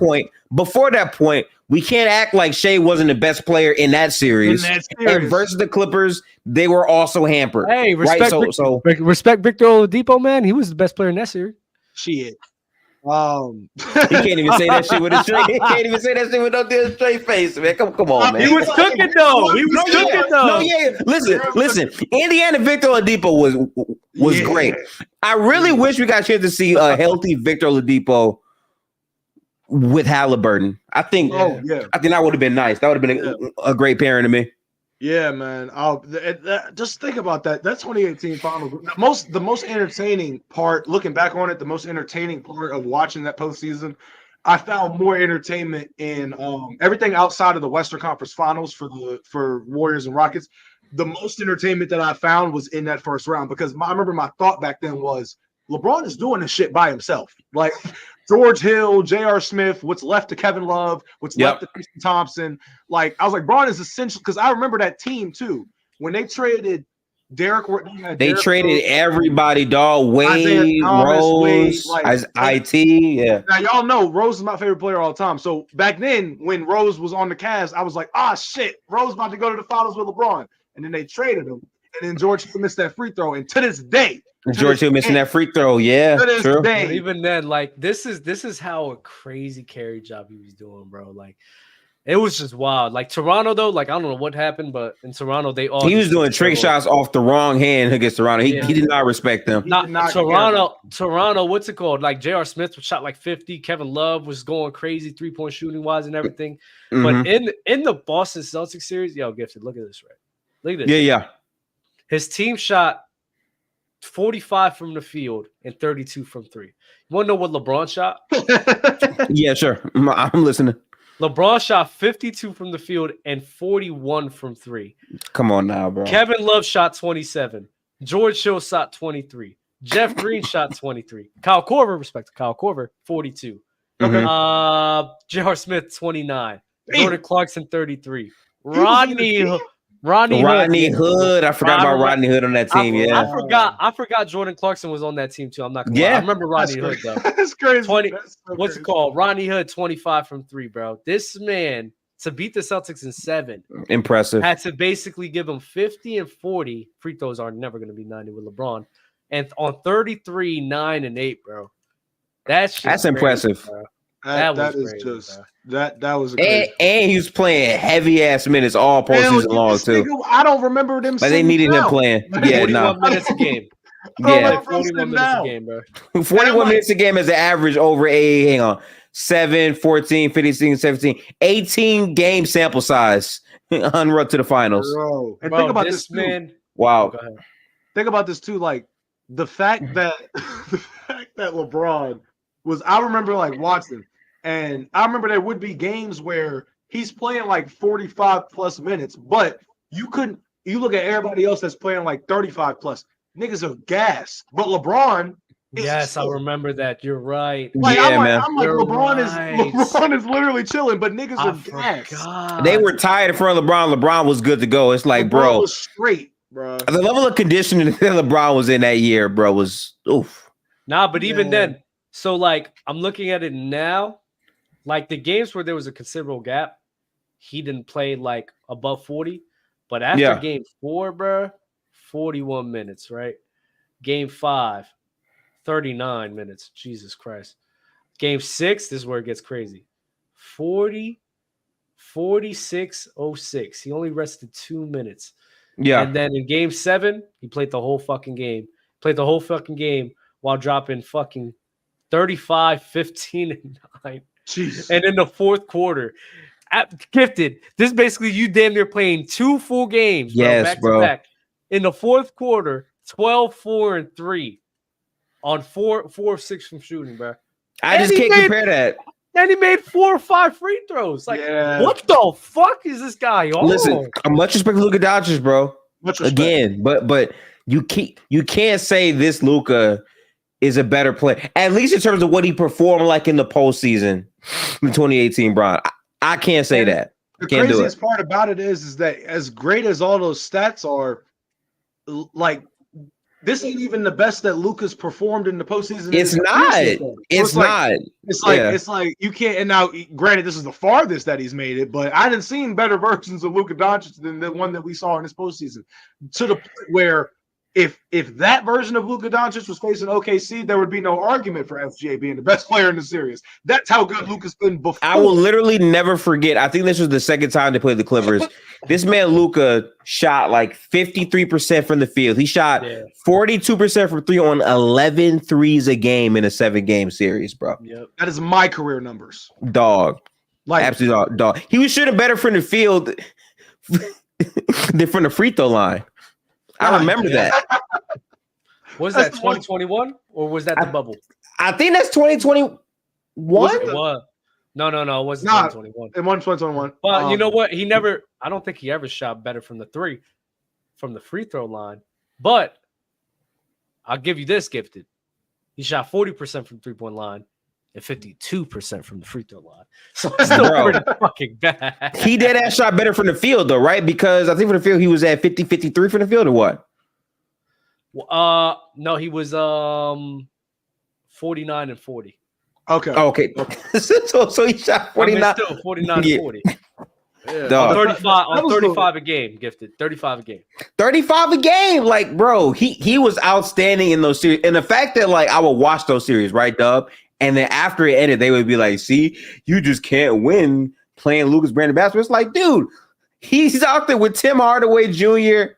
point, we can't act like Shea wasn't the best player in that series. And versus the Clippers, they were also hampered. Hey, respect Victor Oladipo, man. He was the best player in that series. Shit. He can't even say that shit with a straight. He can't even say that shit with a straight face, man. Come on, man. He was cooking though. No, yeah. Listen. Indiana Victor Oladipo was great. I really wish we got a chance to see a healthy Victor Oladipo with Halliburton. I think that would have been nice. That would have been a great pairing to me. Yeah, man. Just think about that. That 2018 finals. The most entertaining part, looking back on it, the most entertaining part of watching that postseason, I found more entertainment in everything outside of the Western Conference Finals for Warriors and Rockets. The most entertainment that I found was in that first round because I remember my thought back then was LeBron is doing this shit by himself. Like George Hill, J.R. Smith, what's left to Kevin Love, what's left to Tristan Thompson. I was like, Braun is essential because I remember that team too. when they traded Derek, they traded everybody, dog. Isaiah Wade, Thomas, Rose, IT. Yeah. Now y'all know Rose is my favorite player all the time. So back then, when Rose was on the Cavs, I was like, shit, Rose about to go to the finals with LeBron. And then they traded him. And then George Hill missed that free throw. And to this day, George Hill missing that free throw. Yeah, true. But even then, like this is how a crazy carry job he was doing, bro. Like it was just wild. Like Toronto, though, like I don't know what happened, but in Toronto, he was doing trick shots off the wrong hand against Toronto. He did not respect them. Not Toronto, what's it called? Like J.R. Smith was shot like 50. Kevin Love was going crazy 3-point shooting wise and everything. But in the Boston Celtics series, Gifted, look at this, right? Look at this. Yeah. His team shot 45 from the field and 32 from three. You want to know what LeBron shot? Yeah, sure. I'm listening. LeBron shot 52 from the field and 41 from three. Come on now, bro. Kevin Love shot 27. George Hill shot 23. Jeff Green shot 23. Kyle Korver, 42. Okay. J.R. Smith, 29. Jordan Clarkson, 33. Rodney Hood. I forgot about Rodney Hood on that team. I forgot Jordan Clarkson was on that team too. I'm not gonna lie. I remember Rodney Hood though. That's crazy. What's it called? Rodney Hood, 25 from three, bro. This man to beat the Celtics in 7. Impressive. Had to basically give him 50 and 40. Free throws are never gonna be 90 with LeBron. And on 33, 9 and 8, bro. That's crazy, impressive. Bro. That was crazy, just bro. That was a crazy. And he was playing heavy ass minutes all postseason long too. I don't remember them. But they needed him playing. Yeah, 41 minutes a game. Yeah, 41 minutes a game, bro. 41 minutes a game is the average over 7, 14, 15, 17, 18 game sample size en route to the finals. Bro. And think about this man. Wow. Think about this too. Like the fact that LeBron was, I remember like watching, and I remember there would be games where he's playing like 45 plus minutes, but you look at everybody else that's playing like 35 plus. Niggas are gassed. But LeBron, yes, I remember that. You're right. Like, man. I'm like LeBron is literally chilling, but niggas are gassed. They were tired in front of LeBron. LeBron was good to go. It's like, LeBron was straight, bro. The level of conditioning that LeBron was in that year, bro, was oof. Nah, but even then, so like I'm looking at it now, like the games where there was a considerable gap, he didn't play like above 40. But after game 4, bro, 41 minutes, right? Game 5, 39 minutes. Jesus Christ. Game 6, this is where it gets crazy. 46-06. He only rested 2 minutes. Yeah. And then in game 7, he played the whole fucking game. While dropping fucking 35, 15, and 9. Jeez. And in the fourth quarter, Gifted, this is basically you damn near playing 2 full games, bro, back to back. In the fourth quarter, 12, 4, and 3 on 4 of 6 from shooting, bro. I just can't compare that. And he made 4 or 5 free throws. Like, what the fuck is this guy on? Listen, much respect to Luka Doncic, bro. Again, but you can't say this Luka is a better player, at least in terms of what he performed like in the postseason in 2018, Bron. I can't say that. The craziest part about it is that as great as all those stats are, like this ain't even the best that Luka's performed in the postseason. It's not. It's not. It's like you can't. And now, granted, this is the farthest that he's made it, but I didn't seen better versions of Luka Doncic than the one that we saw in this postseason. To the point where if that version of Luka Doncic was facing OKC, there would be no argument for FGA being the best player in the series. That's how good Luka's been before. I will literally never forget. I think this was the second time they played the Clippers. This man Luka shot like 53% from the field. He shot 42% from 3 on 11 threes a game in a 7-game series, bro. Yep. That is my career numbers. Dog. Like absolute dog. He was shooting better from the field than from the free throw line. I remember that. Was that 2021 or was that the bubble? I think that's 2021. It was. No. It wasn't 2021. It was 2021. But you know what? I don't think he ever shot better from the free throw line. But I'll give you this, Gifted. He shot 40% from 3-point line, and 52% from the free throw line. So it's still pretty fucking bad. He did that shot better from the field, though, right? Because I think from the field, he was at 50, 53 from the field, or what? No, he was 49 and 40. Okay. Okay. so he shot 49. I mean, still 49 and 40. Yeah. On 35 a game, Gifted. 35 a game. 35 a game. Like, bro, he was outstanding in those series. And the fact that, like, I would watch those series, right, Dub? And then after it ended, they would be like, see, you just can't win playing Lucas Brandon basketball. It's like, dude, he's out there with Tim Hardaway Jr.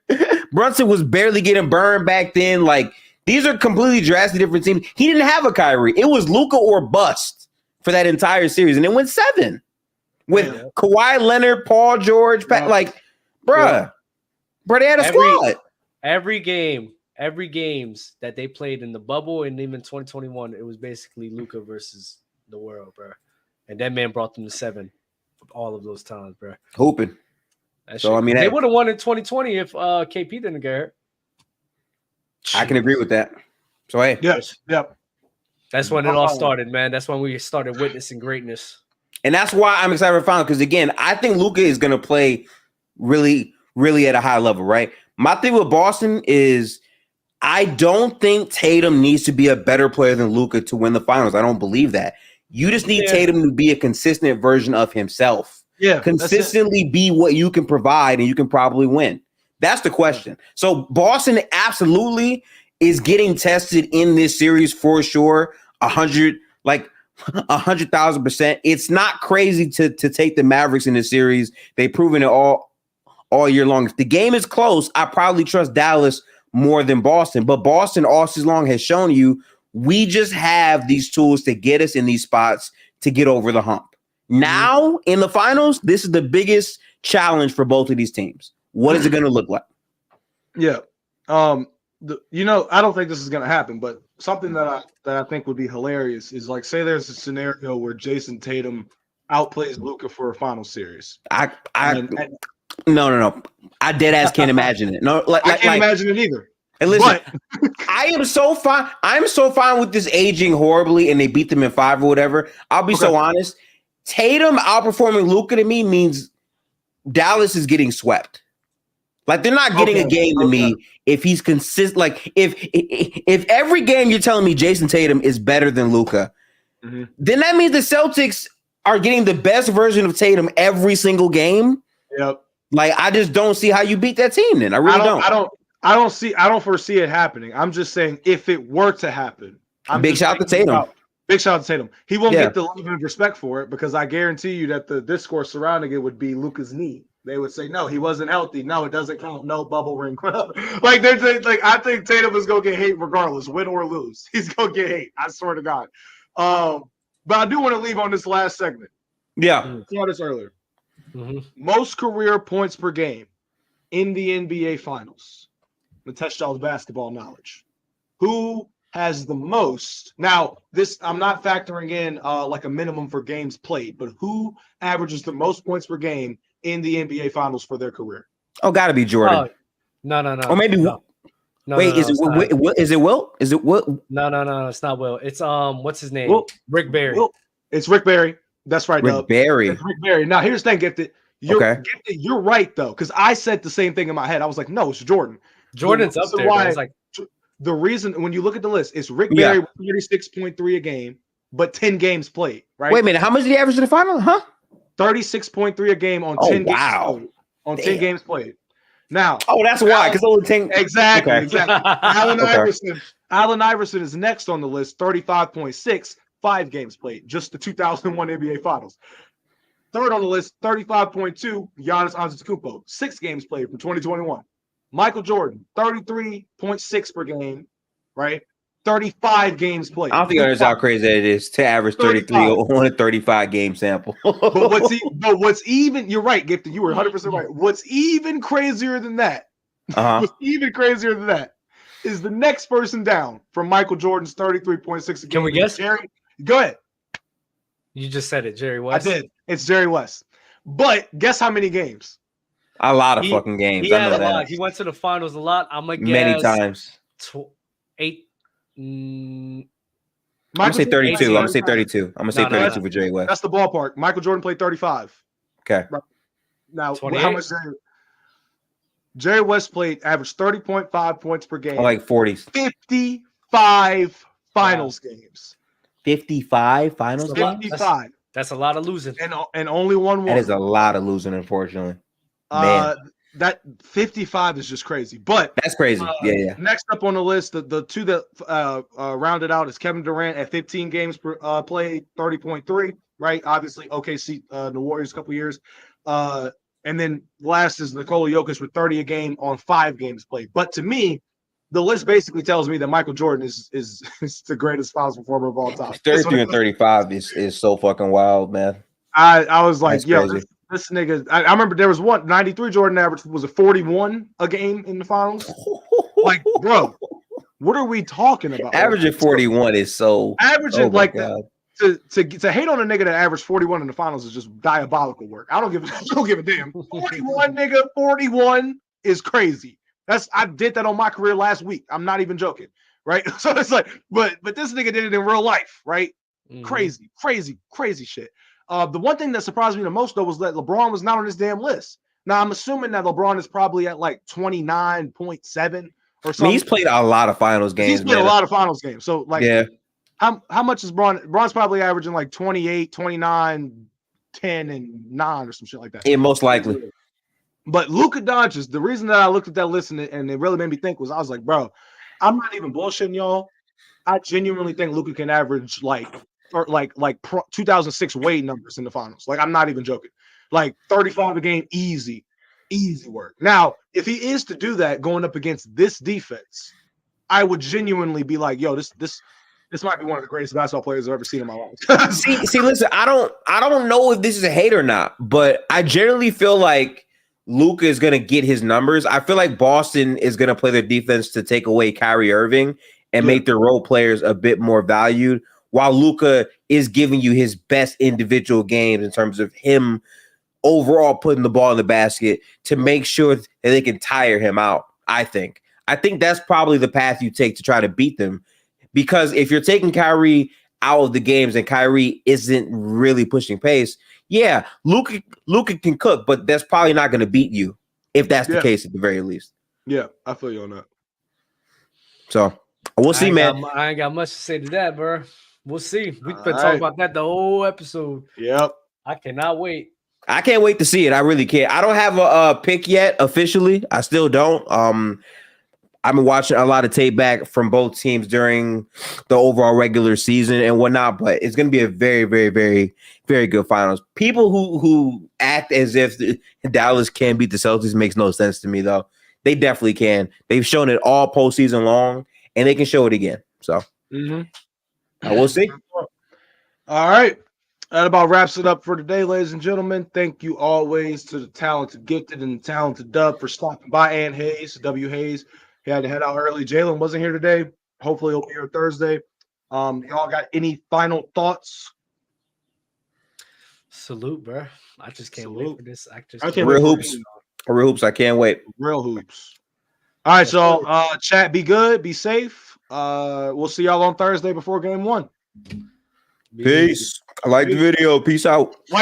Brunson was barely getting burned back then. Like, these are completely drastically different teams. He didn't have a Kyrie. It was Luka or bust for that entire series. And it went 7 with Kawhi Leonard, Paul George, like, bruh. Bro, they had a squad. Every games that they played in the bubble and even 2021, it was basically Luka versus the world, bro. And that man brought them to 7 all of those times, bro. Hooping. So, I mean, they would have won in 2020 if KP didn't get hurt. I can agree with that. So, hey. Yes. Yep. That's when it all started, man. That's when we started witnessing greatness. And that's why I'm excited for finals. Because, again, I think Luka is going to play really, really at a high level, right? My thing with Boston is I don't think Tatum needs to be a better player than Luka to win the finals. I don't believe that. You just need Tatum to be a consistent version of himself. Yeah. Consistently be what you can provide, and you can probably win. That's the question. So Boston absolutely is getting tested in this series for sure. 100,000%. It's not crazy to take the Mavericks in this series. They've proven it all year long. If the game is close, I probably trust Dallas more than Boston. But Boston all season long has shown you we just have these tools to get us in these spots to get over the hump. Now in the finals, this is the biggest challenge for both of these teams. What is it going to look like? Yeah. I don't think this is going to happen, but something that I think would be hilarious is, like, say there's a scenario where Jason Tatum outplays Luka for a final series. No. I dead ass can't imagine it. No, I can't imagine it either. And listen, I am so fine. I'm so fine with this aging horribly, and they beat them in 5 or whatever. I'll be so honest. Tatum outperforming Luka to me means Dallas is getting swept. Like, they're not getting a game to me if he's consistent. Like, if every game you're telling me Jason Tatum is better than Luka, then that means the Celtics are getting the best version of Tatum every single game. Yep. Like, I just don't see how you beat that team. Then I really don't. I don't foresee it happening. I'm just saying if it were to happen, big shout out to Tatum. Big shout out to Tatum. He won't get the love and respect for it because I guarantee you that the discourse surrounding it would be Luka's knee. They would say, no, he wasn't healthy. No, it doesn't count. No bubble ring. Like, I think Tatum is going to get hate regardless, win or lose. He's going to get hate. I swear to God. But I do want to leave on this last segment. Yeah. Saw this earlier. Most career points per game in the NBA Finals. I'm going to test y'all's basketball knowledge. Who has the most? Now, this I'm not factoring in like a minimum for games played, but who averages the most points per game in the NBA Finals for their career? Oh, gotta be Jordan. No. Or maybe no. Wait, is it Wilt? Is it Wilt? No, it's not Wilt. It's what's his name? Rick Barry. It's Rick Barry. That's right, Rick Barry. It's Rick Barry. Now, here's the thing, Gifted. Gifted, you're right, though, because I said the same thing in my head. I was like, no, it's Jordan. Jordan's up there. Why, the reason, when you look at the list, it's Rick Barry with 36.3 a game, but 10 games played, right? Wait a minute. How much did he average in the final? 36.3 a game on 10 games played. 10 games played. Now, that's why, because only 10. Exactly. Allen Iverson is next on the list, 35.6, 5 games played, just the 2001 NBA Finals. Third on the list, 35.2, Giannis Antetokounmpo, 6 games played from 2021. Michael Jordan, 33.6 per game, right? 35 games played. I don't think I understand how crazy that is to average 33 on a 35 game sample. but what's even, you're right, Gifted, you were 100% right. What's even crazier than that, is the next person down from Michael Jordan's 33.6 a game. Can we guess? Jerry, go ahead. You just said it, Jerry West. I did. It's Jerry West. But guess how many games? A lot of fucking games. He had a lot. He went to the finals a lot. I'm gonna guess many times. 8. I'm gonna say 32. 18. I'm gonna say 32. I'm gonna say No, no, 32 no. for Jerry West. That's the ballpark. Michael Jordan played 35. Okay. Now, 28? how much? Jerry West played averaged 30.5 points per game. I like 40s. 55 finals games. 55 finals games? 55. That's a lot of losing. And only won That is a lot of losing, unfortunately. Man. That 55 is just crazy. But that's crazy. Yeah. Next up on the list, the two that rounded out is Kevin Durant at 15 games per played, 30.3, right? Obviously, OKC, the Warriors a couple years. And then last is Nikola Jokic with 30 a game on 5 games played. But to me, the list basically tells me that Michael Jordan is the greatest finals performer of all time. 33 and 35 is so fucking wild, man. I was like, that's yo, crazy. this nigga. I remember there was 93 Jordan average was a 41 a game in the finals. Like, bro, what are we talking about? Averaging 41 is so averaging like that. To hate on a nigga that averaged 41 in the finals is just diabolical work. I don't give a damn. 41 nigga, 41 is crazy. I did that on my career last week. I'm not even joking, right? So it's like, but this nigga did it in real life, right? Mm-hmm. Crazy shit. The one thing that surprised me the most though was that LeBron was not on this damn list. Now I'm assuming that LeBron is probably at like 29.7 or something. I mean, he's played a lot of finals games. He's played a lot of finals games. So like, yeah. How much is Braun? Braun's probably averaging like 28, 29, 10, and 9 or some shit like that. Yeah, most likely. But Luka Doncic, the reason that I looked at that list and it really made me think was I was like, bro, I'm not even bullshitting y'all. I genuinely think Luka can average like 2006 Wade numbers in the finals. Like, I'm not even joking. Like 35 a game, easy work. Now, if he is to do that going up against this defense, I would genuinely be like, yo, this might be one of the greatest basketball players I've ever seen in my life. see, listen, I don't know if this is a hate or not, but I generally feel like Luka is going to get his numbers. I feel like Boston is going to play their defense to take away Kyrie Irving and make their role players a bit more valued, while Luka is giving you his best individual games in terms of him overall putting the ball in the basket to make sure that they can tire him out. I think that's probably the path you take to try to beat them. Because if you're taking Kyrie out of the games and Kyrie isn't really pushing pace, yeah, Luka can cook, but that's probably not going to beat you if that's the case at the very least. Yeah, I feel you on that. So we'll see, man. I ain't got much to say to that, bro. We'll see. We've been talking about that the whole episode. Yep. I cannot wait. I can't wait to see it. I really can't. I don't have a pick yet officially. I still don't. I've been watching a lot of tape back from both teams during the overall regular season and whatnot, but it's going to be a very, very, very, very good finals. People who act as if Dallas can beat the Celtics makes no sense to me, though. They definitely can. They've shown it all postseason long, and they can show it again. So we'll see. All right. That about wraps it up for today, ladies and gentlemen. Thank you always to the talented, gifted, and talented Dub for stopping by, and Hayes, W. Hayes. He had to head out early. Jalen wasn't here today. Hopefully he'll be here Thursday. Y'all got any final thoughts? Salute, bro. I just can't wait for this. Real hoops. I can't wait. Real hoops. All right, so chat, be good, be safe. We'll see y'all on Thursday before game 1. Peace. I like the video. Peace out.